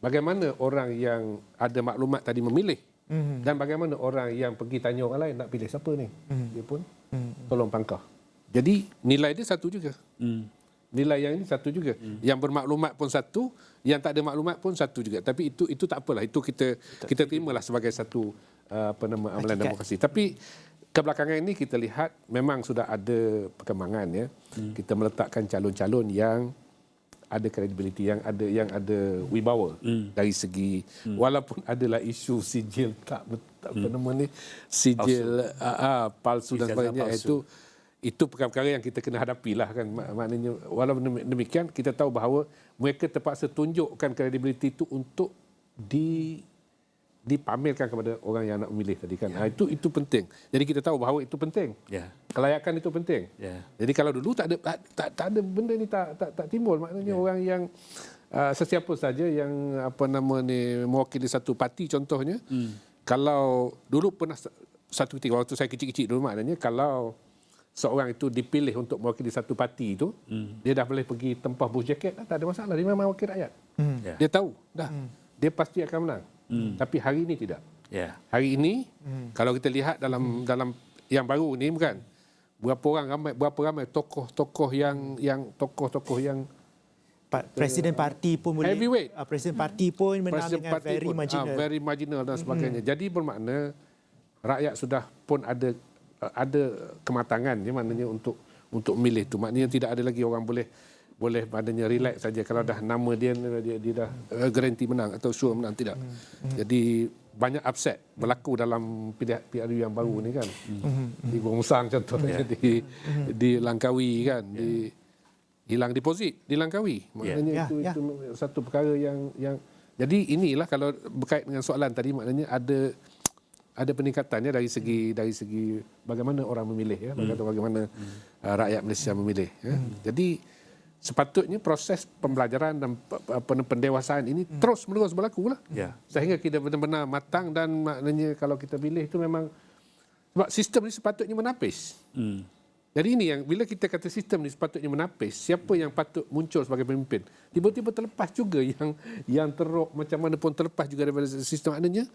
bagaimana orang yang ada maklumat tadi memilih dan bagaimana orang yang pergi tanya orang lain nak pilih siapa ni. Dia pun tolong pangkah. Jadi nilai dia satu juga. Nilai yang ini satu juga. Yang bermaklumat pun satu, yang tak ada maklumat pun satu juga. Tapi itu tak apalah. Itu kita terimalah sebagai satu amalan demokrasi. Tapi kebelakangan ini kita lihat memang sudah ada perkembangan ya. Kita meletakkan calon-calon yang ada kredibiliti, yang ada wibawa dari segi walaupun adalah isu sijil sijil palsu dan sebagainya, itu perkara-perkara yang kita kena hadapilah kan. Maknanya walaupun demikian kita tahu bahawa mereka terpaksa tunjukkan kredibiliti itu untuk dipamerkan kepada orang yang nak memilih tadi kan. Itu penting. Jadi kita tahu bahawa itu penting. Kelayakan itu penting. Jadi kalau dulu tak ada benda ni tak timbul, maknanya orang yang sesiapa saja yang mewakili satu parti contohnya, kalau dulu pernah satu ketika waktu saya kecil-kecil dulu, maknanya kalau seorang itu dipilih untuk mewakili satu parti itu, dia dah boleh pergi tempah bus jaket, tak ada masalah, dia memang wakil rakyat. Dia tahu dah. Dia pasti akan menang. Tapi hari ini tidak. Hari ini kalau kita lihat dalam yang baru ni bukan berapa ramai tokoh-tokoh yang Presiden parti pun boleh heavyweight. Presiden parti pun menang dengan very marginal. Very marginal dan sebagainya. Jadi bermakna rakyat sudah pun ada kematangan, maknanya untuk memilih tu. Maknanya tidak ada lagi orang boleh boleh maknanya relax saja kalau dah nama dia dah garanti menang atau sure menang, tidak. Jadi banyak upset berlaku dalam PRU yang baru ni kan. Di Gongsang contohnya, di Langkawi kan, di hilang deposit di Langkawi. Maknanya itu satu perkara yang jadi inilah kalau berkait dengan soalan tadi, maknanya ada peningkatannya dari segi bagaimana orang memilih, bagaimana rakyat Malaysia memilih. Jadi sepatutnya proses pembelajaran dan pendewasaan ini terus-menerus berlaku lah. Sehingga kita benar-benar matang, dan maknanya kalau kita pilih itu memang sebab sistem ini sepatutnya menapis. Jadi ini yang bila kita kata sistem ini sepatutnya menapis, siapa yang patut muncul sebagai pemimpin, tiba-tiba terlepas juga yang teruk macam mana pun terlepas juga daripada sistem. Maknanya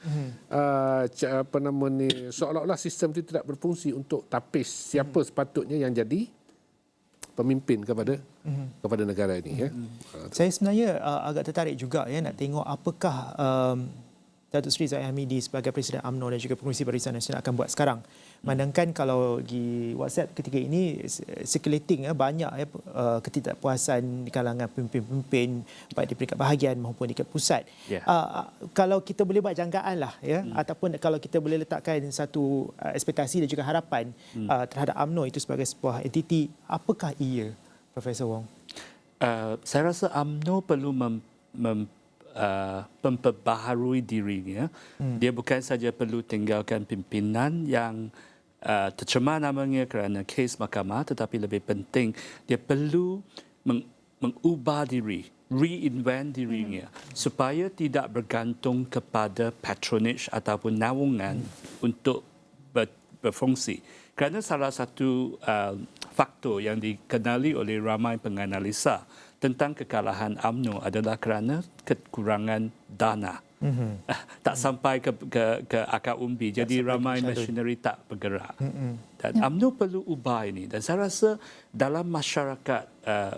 seolah-olah sistem itu tidak berfungsi untuk tapis siapa sepatutnya yang jadi pemimpin kepada negara ini. Saya sebenarnya agak tertarik juga nak tengok apakah Datuk Seri Zahid Hamidi sebagai Presiden UMNO dan juga Pengerusi Barisan Nasional akan buat sekarang. Mandangkan kalau di WhatsApp ketika ini circulating banyak ketidakpuasan di kalangan pemimpin-pemimpin baik di peringkat bahagian maupun di pusat. Kalau kita boleh buat jangkaan lah ataupun kalau kita boleh letakkan satu ekspektasi dan juga harapan terhadap UMNO itu sebagai sebuah entiti, apakah ia, Profesor Wong? Saya rasa UMNO perlu memperbaharui dirinya. Dia bukan saja perlu tinggalkan pimpinan yang tercemar namanya kerana kes mahkamah, tetapi lebih penting dia perlu mengubah diri, reinvent dirinya supaya tidak bergantung kepada patronage ataupun naungan untuk berfungsi. Kerana salah satu faktor yang dikenali oleh ramai penganalisa tentang kekalahan UMNO adalah kerana kekurangan dana. Tak sampai ke akar umbi. Jadi ramai machinery tak bergerak. Dan UMNO perlu ubah ini. Dan saya rasa dalam masyarakat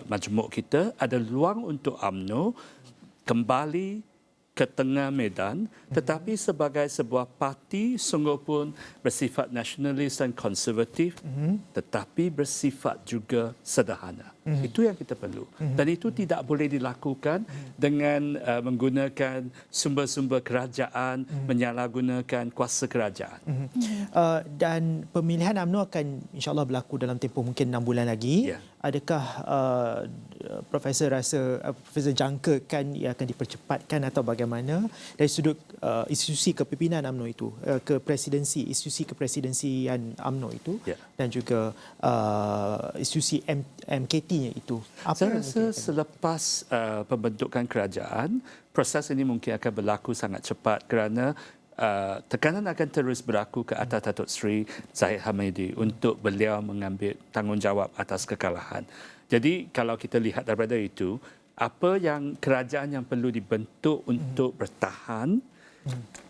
majmuk kita ada ruang untuk UMNO kembali ke tengah medan, tetapi sebagai sebuah parti sungguh pun bersifat nasionalis dan konservatif, tetapi bersifat juga sederhana. Itu yang kita perlu. Dan itu tidak boleh dilakukan dengan menggunakan sumber-sumber kerajaan, menyalahgunakan kuasa kerajaan. Dan pemilihan UMNO akan insyaAllah berlaku dalam tempoh mungkin 6 bulan lagi. Adakah Profesor jangkakan ia akan dipercepatkan atau bagaimana dari sudut institusi kepimpinan UMNO itu, institusi kepresidensian UMNO itu, dan juga institusi MKT-nya itu? Saya rasa selepas pembentukan kerajaan, proses ini mungkin akan berlaku sangat cepat kerana tekanan akan terus berlaku ke atas Datuk Seri Zahid Hamidi untuk beliau mengambil tanggungjawab atas kekalahan. Jadi kalau kita lihat daripada itu, apa yang kerajaan yang perlu dibentuk untuk bertahan,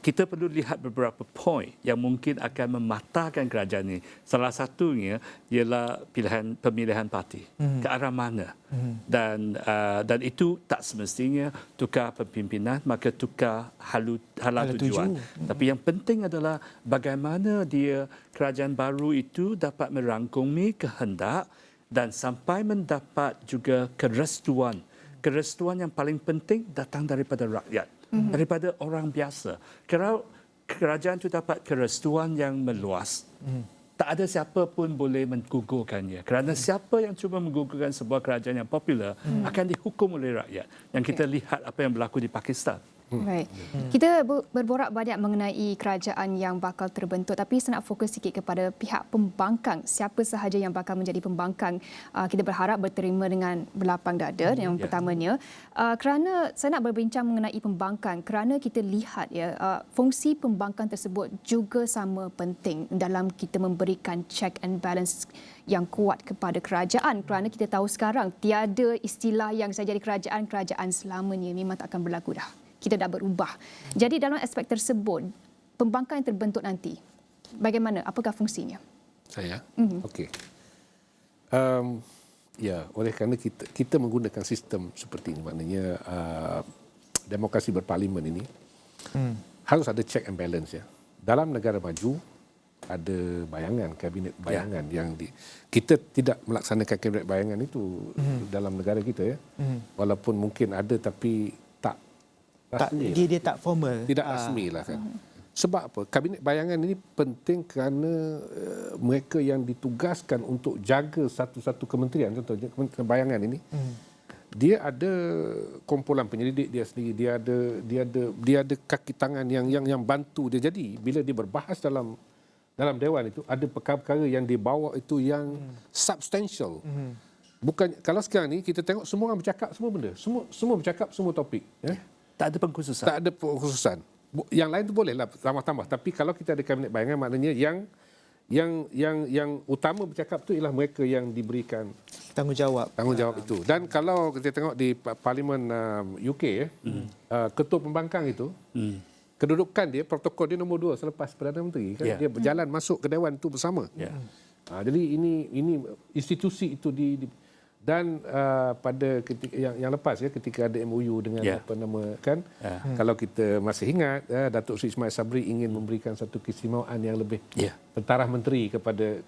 kita perlu lihat beberapa poin yang mungkin akan mematahkan kerajaan ini. Salah satunya ialah pemilihan parti ke arah mana. Dan itu tak semestinya tukar pemimpinan, maka tukar halal tujuan. Tapi yang penting adalah bagaimana kerajaan baru itu dapat merangkumi kehendak dan sampai mendapat juga kerestuan. Kerestuan yang paling penting datang daripada rakyat, daripada orang biasa. Kalau kerajaan itu dapat kerestuan yang meluas, tak ada siapa pun boleh menggugurkannya. Kerana siapa yang cuba menggugurkan sebuah kerajaan yang popular akan dihukum oleh rakyat. Yang kita lihat apa yang berlaku di Pakistan. Baik. Kita berborak banyak mengenai kerajaan yang bakal terbentuk, tapi saya nak fokus sikit kepada pihak pembangkang. Siapa sahaja yang bakal menjadi pembangkang, kita berharap berterima dengan berlapang dada. Yang pertamanya, kerana saya nak berbincang mengenai pembangkang, kerana kita lihat fungsi pembangkang tersebut juga sama penting dalam kita memberikan check and balance yang kuat kepada kerajaan, kerana kita tahu sekarang tiada istilah yang saya jadi kerajaan selamanya, memang tak akan berlaku dah. Kita dah berubah. Jadi dalam aspek tersebut, pembangkang yang terbentuk nanti, bagaimana? Apakah fungsinya? Saya? Okey. Oleh kerana kita menggunakan sistem seperti ini, maknanya demokrasi berparlimen ini, harus ada check and balance. Dalam negara maju, ada bayangan, kabinet bayangan yang kita tidak melaksanakan kabinet bayangan itu dalam negara kita ya. Walaupun mungkin ada tapi tak rasmi. Dia tak formal. Tidak rasmi lah kan. Sebab apa? Kabinet bayangan ini penting kerana mereka yang ditugaskan untuk jaga satu-satu kementerian, contohnya kementerian bayangan ini, dia ada kumpulan penyelidik dia sendiri, dia ada kaki tangan yang bantu dia. Jadi bila dia berbahas dalam dewan itu, ada perkara-perkara yang dibawa itu yang substantial. Bukan kalau sekarang ni kita tengok semua orang bercakap semua benda, semua bercakap semua topik, ya. Tak ada pengkhususan. Tak ada pengkhususan. Yang lain tu bolehlah tambah-tambah, tapi kalau kita ada kabinet bayangan, maknanya yang utama bercakap tu ialah mereka yang diberikan tanggungjawab itu. Dan kalau kita tengok di Parlimen UK ketua pembangkang itu kedudukan dia, protokol dia nombor 2 selepas Perdana Menteri kan. Dia berjalan masuk ke dewan tu bersama. Jadi ini institusi itu dan pada ketika yang lepas ya, ketika ada MOU dengan apa nama kan, kalau kita masih ingat Datuk Seri Ismail Sabri ingin memberikan satu keistimewaan yang lebih pentarah menteri kepada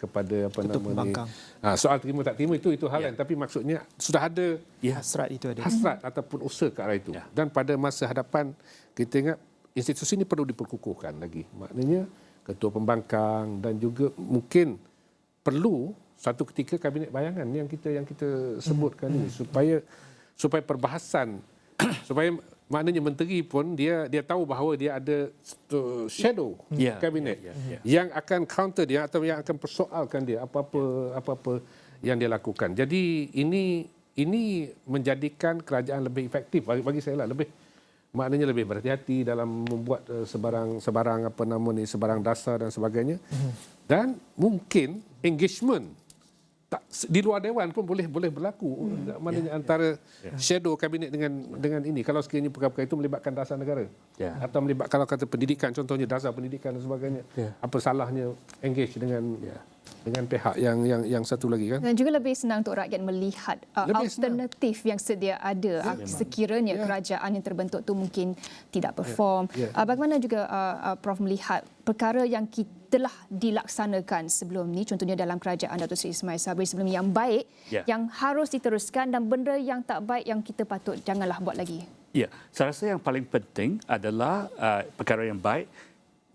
apa nama ni. Soal terima tak terima itu hal lain, tapi maksudnya sudah ada hasrat ataupun usaha ke arah itu. Dan pada masa hadapan kita ingat institusi ini perlu diperkukuhkan lagi. Maknanya ketua pembangkang dan juga mungkin perlu satu ketika kabinet bayangan yang kita sebutkan ini supaya perbahasan supaya maknanya menteri pun dia tahu bahawa dia ada shadow kabinet yang akan counter dia atau yang akan persoalkan dia apa-apa yang dia lakukan. Jadi ini menjadikan kerajaan lebih efektif bagi saya lah, maknanya lebih berhati-hati dalam membuat sebarang apa nama ni, sebarang dasar dan sebagainya. Dan mungkin engagement di luar dewan pun boleh berlaku. Maknanya antara shadow kabinet dengan ini, kalau sekiranya perkara-perkara itu melibatkan dasar negara atau melibatkan kalau kata pendidikan, contohnya dasar pendidikan dan sebagainya, apa salahnya engage dengan pihak yang satu lagi kan. Dan juga lebih senang untuk rakyat melihat alternatif yang sedia ada sekiranya kerajaan yang terbentuk tu mungkin tidak perform. Bagaimana juga Prof melihat perkara yang telah dilaksanakan sebelum ni, contohnya dalam kerajaan Datuk Seri Ismail Sabri sebelum ni, yang baik yang harus diteruskan, dan benda yang tak baik yang kita patut janganlah buat lagi. Ya, saya rasa yang paling penting adalah perkara yang baik.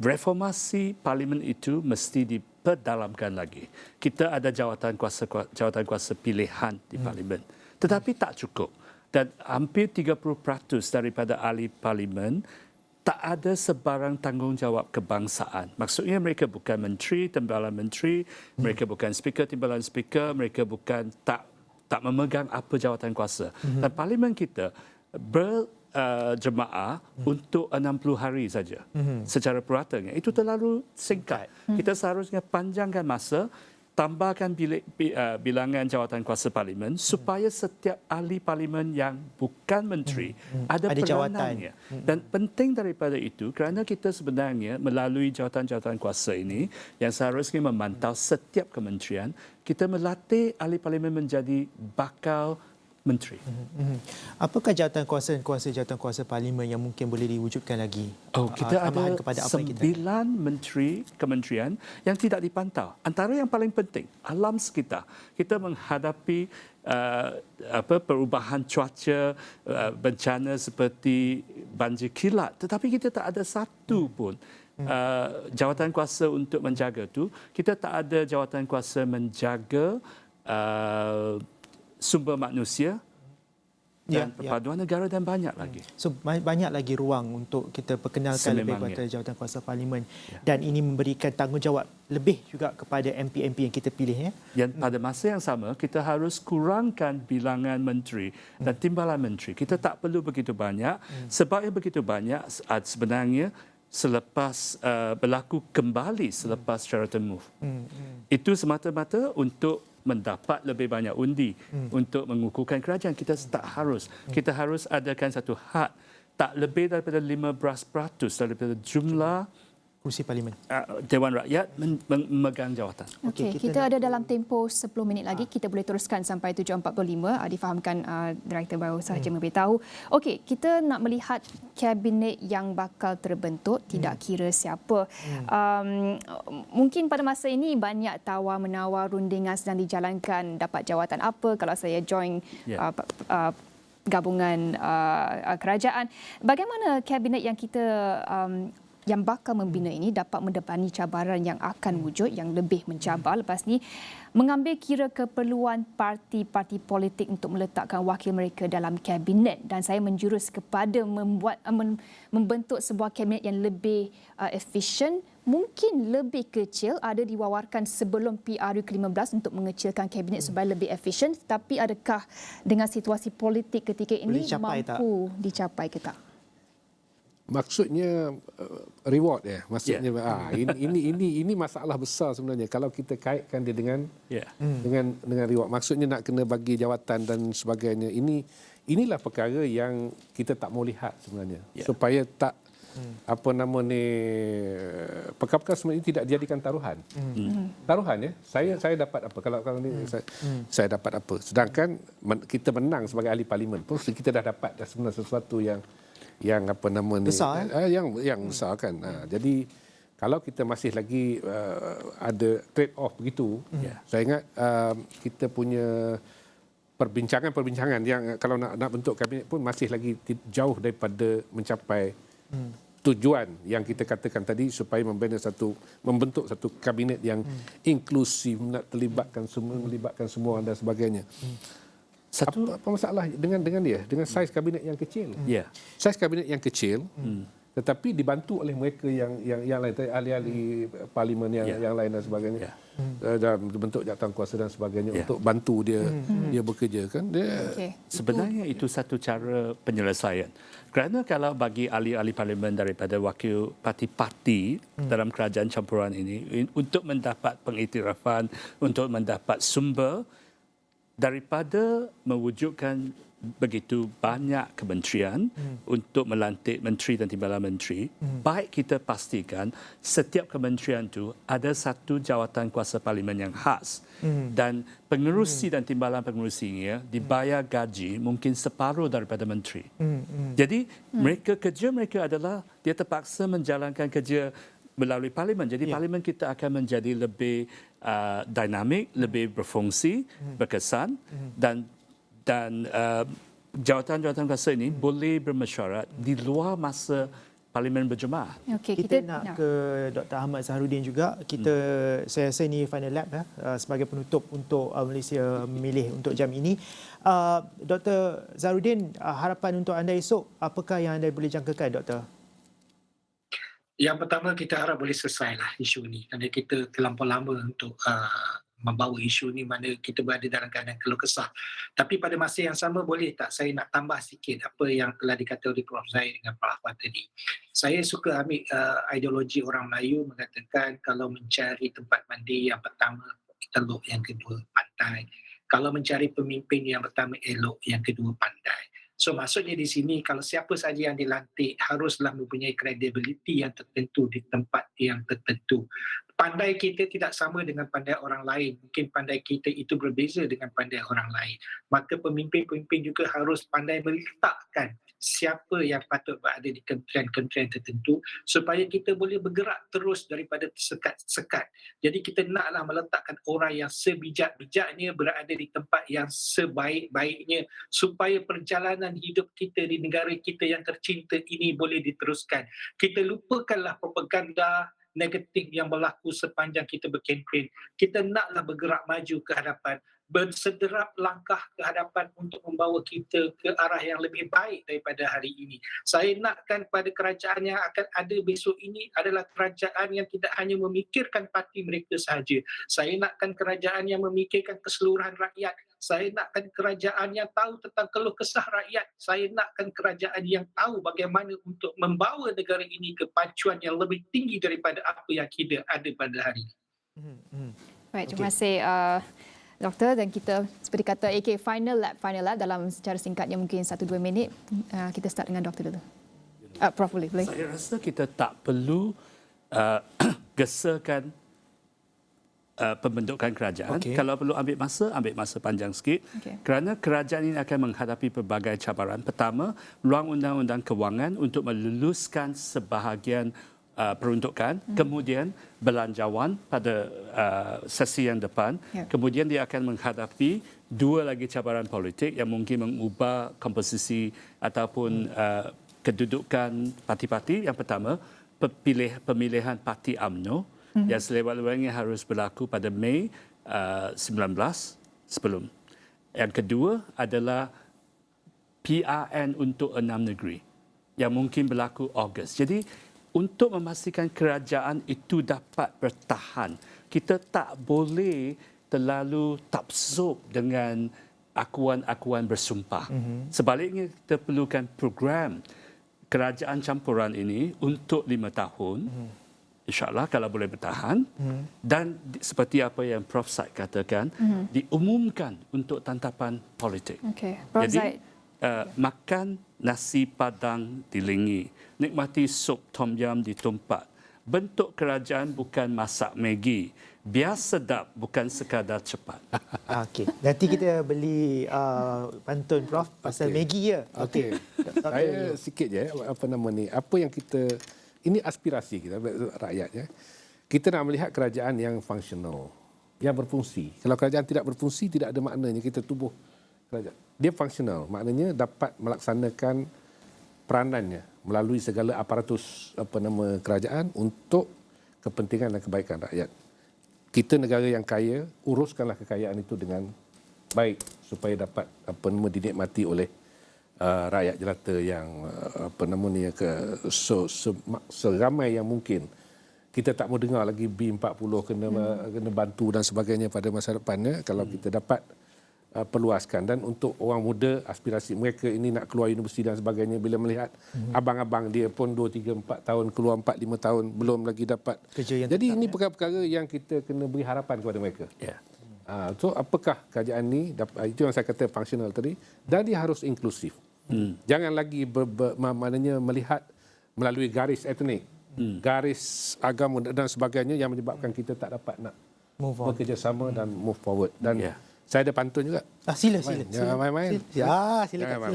Reformasi parlimen itu mesti diperdalamkan lagi. Kita ada jawatan kuasa pilihan di parlimen, tetapi tak cukup. Dan hampir 30% daripada ahli parlimen tak ada sebarang tanggungjawab kebangsaan. Maksudnya mereka bukan menteri, timbalan menteri, mereka bukan speaker, timbalan speaker, mereka bukan tak memegang apa jawatan kuasa. Dan parlimen kita berjemaah untuk 60 hari saja secara puratanya. Itu terlalu singkat. Kita seharusnya panjangkan masa, tambahkan bilangan jawatan kuasa parlimen supaya setiap ahli parlimen yang bukan menteri ada peranannya. Dan penting daripada itu kerana kita sebenarnya melalui jawatan-jawatan kuasa ini yang seharusnya memantau setiap kementerian, kita melatih ahli parlimen menjadi bakal menteri. Apakah jawatan kuasa parlimen yang mungkin boleh diwujudkan lagi? Kita ada 9 menteri kementerian yang tidak dipantau. Antara yang paling penting, alam sekitar. Kita menghadapi perubahan cuaca, bencana seperti banjir kilat, tetapi kita tak ada satu pun jawatan kuasa untuk menjaga tu. Kita tak ada jawatan kuasa menjaga sumber manusia dan perpaduan negara dan banyak lagi. So banyak lagi ruang untuk kita perkenalkan lebih kepada jawatan kuasa parlimen dan ini memberikan tanggungjawab lebih juga kepada MP-MP yang kita pilih. Dan pada masa yang sama kita harus kurangkan bilangan menteri dan timbalan menteri. Kita tak perlu begitu banyak sebab yang begitu banyak sebenarnya selepas berlaku kembali selepas Sheraton Move. Itu semata-mata untuk mendapat lebih banyak undi untuk mengukuhkan kerajaan. Kita kita harus adakan satu had tak lebih daripada 15% daripada jumlah kursi parlimen? Dewan Rakyat memegang jawatan. Okey, kita ada dalam tempoh 10 minit lagi. Kita boleh teruskan sampai 7.45. Difahamkan Direktur baru sahaja memberitahu. Okey, kita nak melihat kabinet yang bakal terbentuk, tidak kira siapa. Mungkin pada masa ini banyak tawar-menawar, rundingan sedang dijalankan, dapat jawatan apa kalau saya join gabungan kerajaan. Bagaimana kabinet yang kita yang bakal membina ini dapat mendepani cabaran yang akan wujud yang lebih mencabar lepas ni, mengambil kira keperluan parti-parti politik untuk meletakkan wakil mereka dalam kabinet, dan saya menjurus kepada membentuk sebuah kabinet yang lebih efisien, mungkin lebih kecil, ada diwawarkan sebelum PRU ke-15 untuk mengecilkan kabinet supaya lebih efisien, tapi adakah dengan situasi politik ketika ini mampu dicapai ke tak? Maksudnya reward ya, maksudnya ini masalah besar sebenarnya kalau kita kaitkan dia dengan reward. Maksudnya nak kena bagi jawatan dan sebagainya. Inilah perkara yang kita tak mau lihat sebenarnya, supaya tak perkara-perkara semua ini tidak dijadikan taruhan. Taruhan ya, saya dapat apa kalau ni saya dapat apa. Sedangkan kita menang sebagai ahli parlimen pun kita dah dapat sebenarnya sesuatu yang besar, yang besar kan. Jadi kalau kita masih lagi ada trade off begitu, saya ingat kita punya perbincangan yang kalau nak bentuk kabinet pun masih lagi jauh daripada mencapai tujuan yang kita katakan tadi, supaya membentuk satu kabinet yang inklusif, nak melibatkan semua dan sebagainya. Apa masalah dengan dia, dengan saiz kabinet yang kecil? Saiz kabinet yang kecil, tetapi dibantu oleh mereka yang lain, ahli-ahli parlimen yang lain dan sebagainya, dalam bentuk jawatan kuasa dan sebagainya, untuk bantu dia bekerja kan. Sebenarnya itu satu cara penyelesaian. Kerana kalau bagi ahli-ahli parlimen daripada wakil parti-parti dalam kerajaan campuran ini untuk mendapat pengiktirafan, untuk mendapat sumber, daripada mewujudkan begitu banyak kementerian untuk melantik menteri dan timbalan menteri, baik kita pastikan setiap kementerian itu ada satu jawatan kuasa parlimen yang khas, dan pengerusi dan timbalan pengerusinya dibayar gaji mungkin separuh daripada menteri. Jadi kerja mereka adalah dia terpaksa menjalankan kerja melalui parlimen. Jadi parlimen kita akan menjadi lebih dinamik, lebih berfungsi, berkesan, dan jawatan-jawatan kuasa ini boleh bermesyuarat di luar masa parlimen berjemaah. Kita nak ke Dr. Ahmad Zaharudin juga. Saya rasa ini final lap sebagai penutup untuk Malaysia memilih untuk jam ini. Dr. Zaharudin, harapan untuk anda esok, apakah yang anda boleh jangkakan, Doktor? Yang pertama, kita harap boleh selesailah isu ni, kerana kita terlampau lama untuk membawa isu ni, mana kita berada dalam keadaan keluh kesah. Tapi pada masa yang sama, boleh tak saya nak tambah sikit apa yang telah dikata oleh Prof. Zahid dengan Pak Ahmad tadi. Saya suka ambil ideologi orang Melayu mengatakan kalau mencari tempat mandi, yang pertama teluk, yang kedua pantai. Kalau mencari pemimpin, yang pertama elok, yang kedua pandai. So maksudnya di sini, kalau siapa saja yang dilantik haruslah mempunyai kredibiliti yang tertentu di tempat yang tertentu. Pandai kita tidak sama dengan pandai orang lain. Mungkin pandai kita itu berbeza dengan pandai orang lain. Maka pemimpin-pemimpin juga harus pandai meletakkan siapa yang patut berada di kementerian-kementerian tertentu, supaya kita boleh bergerak terus daripada tersekat-sekat. Jadi kita naklah meletakkan orang yang sebijak-bijaknya berada di tempat yang sebaik-baiknya, supaya perjalanan hidup kita di negara kita yang tercinta ini boleh diteruskan. Kita lupakanlah propaganda negatif yang berlaku sepanjang kita berkempen. Kita naklah bergerak maju ke hadapan, bersederap langkah ke hadapan untuk membawa kita ke arah yang lebih baik daripada hari ini. Saya nakkan pada kerajaan yang akan ada besok ini adalah kerajaan yang tidak hanya memikirkan parti mereka sahaja. Saya nakkan kerajaan yang memikirkan keseluruhan rakyat. Saya nakkan kerajaan yang tahu tentang keluh kesah rakyat. Saya nakkan kerajaan yang tahu bagaimana untuk membawa negara ini ke pacuan yang lebih tinggi daripada apa yang kita ada pada hari ini. Baik, terima kasih Doktor, dan kita seperti kata AK final lap dalam secara singkatnya mungkin 1-2 minit. Kita start dengan Doktor dulu. Prof boleh. Saya rasa kita tak perlu gesakan pembentukan kerajaan. Kalau perlu ambil masa panjang sikit. Kerana kerajaan ini akan menghadapi pelbagai cabaran. Pertama, ruang undang-undang kewangan untuk meluluskan sebahagian peruntukan. Kemudian belanjawan pada sesi yang depan. Kemudian dia akan menghadapi dua lagi cabaran politik yang mungkin mengubah komposisi ataupun kedudukan parti-parti. Yang pertama, pemilihan parti UMNO yang selewat-lewatnya harus berlaku pada Mei 19 sebelum. Yang kedua adalah PRN untuk 6 negeri yang mungkin berlaku Ogos. Jadi untuk memastikan kerajaan itu dapat bertahan, kita tak boleh terlalu taksub dengan akuan-akuan bersumpah. Sebaliknya kita perlukan program kerajaan campuran ini untuk 5 tahun. InsyaAllah kalau boleh bertahan dan seperti apa yang Prof Said katakan, diumumkan untuk tantapan politik. Prof. Jadi makan nasi padang di Lingi, nikmati sup tom yum di Tumpat. Bentuk kerajaan bukan masak Maggi, biar sedap bukan sekadar cepat. Okey, nanti kita beli pantun Prof pasal Maggi ya. Okey. Saya sikit je apa yang kita, ini aspirasi kita rakyat ya. Kita nak melihat kerajaan yang fungsional, yang berfungsi. Kalau kerajaan tidak berfungsi, tidak ada maknanya kita tubuh kerajaan. Dia fungsional, maknanya dapat melaksanakan peranannya melalui segala aparatus kerajaan untuk kepentingan dan kebaikan rakyat. Kita negara yang kaya, uruskanlah kekayaan itu dengan baik supaya dapat dinikmati oleh rakyat jelata yang seramai yang mungkin. Kita tak mau dengar lagi B40 kena bantu dan sebagainya pada masa depannya kalau kita dapat perluaskan. Dan untuk orang muda, aspirasi mereka ini nak keluar universiti dan sebagainya, bila melihat abang-abang dia pun 2, 3, 4 tahun keluar, 4, 5 tahun belum lagi dapat kerja yang jadi tetap, ini perkara-perkara yang kita kena beri harapan kepada mereka. So apakah kerajaan ini, itu yang saya kata fungsional tadi, dan dia harus inklusif. Jangan lagi maknanya melihat melalui garis etnik, garis agama dan sebagainya yang menyebabkan kita tak dapat nak bekerjasama dan move forward. Dan saya ada pantun juga. Sila. Jangan main-main. Silakan.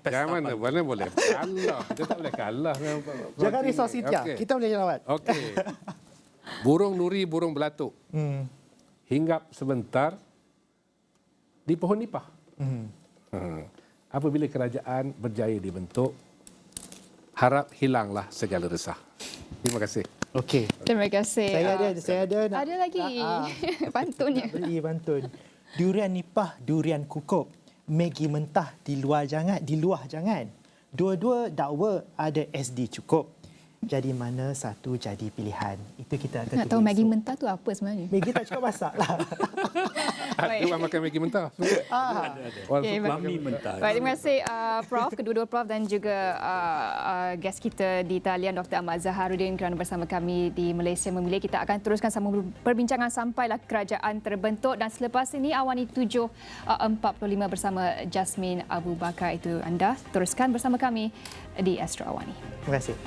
Jangan mana boleh kalah. Kita tak boleh kalah. Jangan risau Sintia. Kita boleh lawat. Okey. Burung nuri, burung belatuk. Hinggap sebentar di pohon nipah. Apabila kerajaan berjaya dibentuk, harap hilanglah segala resah. Terima kasih. Okey. Terima kasih. Saya ada. Ada lagi pantunnya. Beli pantun. Durian nipah, durian kukup. Maggi mentah di luar jangan. Dua-dua dakwa ada SD cukup. Jadi mana satu jadi pilihan. Itu kita akan nak tahu Maggi mentah tu apa sebenarnya? Maggi tak cukup masak lah. Ada orang makan Maggi mentah. Ada. Mami mentah. Baik, terima kasih Prof, kedua-dua Prof dan juga guest kita di talian Dr. Ahmad Zaharuddin kerana bersama kami di Malaysia Memilih. Kita akan teruskan sambung perbincangan sampailah kerajaan terbentuk dan selepas ini Awani 7:45 bersama Jasmine Abu Bakar. Itu anda teruskan bersama kami di Astro Awani. Terima kasih.